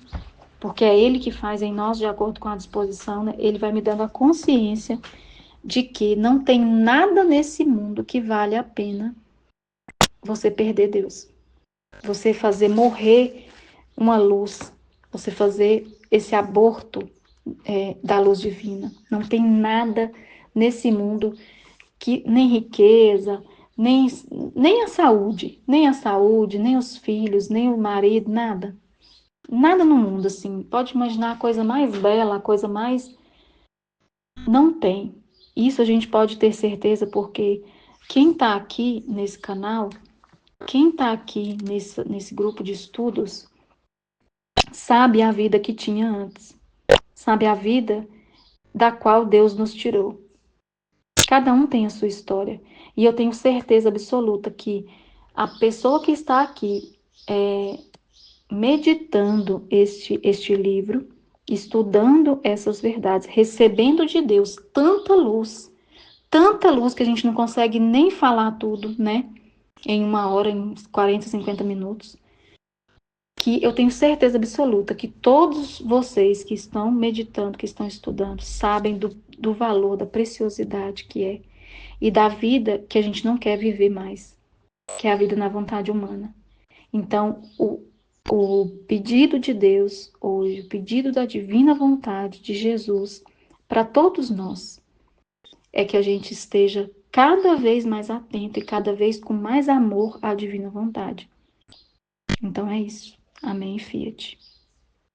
porque é Ele que faz em nós de acordo com a disposição, né? Ele vai me dando a consciência de que não tem nada nesse mundo que vale a pena você perder Deus. Você fazer morrer uma luz, você fazer esse aborto da luz divina. Não tem nada nesse mundo que nem riqueza, nem a saúde, nem os filhos, nem o marido, nada. Nada no mundo, assim. Pode imaginar a coisa mais bela, a coisa mais... Não tem. Isso a gente pode ter certeza porque quem está aqui nesse canal, quem está aqui nesse grupo de estudos, sabe a vida que tinha antes. Sabe a vida da qual Deus nos tirou. Cada um tem a sua história. E eu tenho certeza absoluta que a pessoa que está aqui meditando este livro, estudando essas verdades, recebendo de Deus tanta luz que a gente não consegue nem falar tudo, né? em 1 hora, em 40, 50 minutos, que eu tenho certeza absoluta que todos vocês que estão meditando, que estão estudando, sabem do valor, da preciosidade que é, e da vida que a gente não quer viver mais, que é a vida na vontade humana. Então, o pedido de Deus hoje, o pedido da divina vontade de Jesus para todos nós, é que a gente esteja cada vez mais atento e cada vez com mais amor à divina vontade. Então é isso. Amém, Fiat.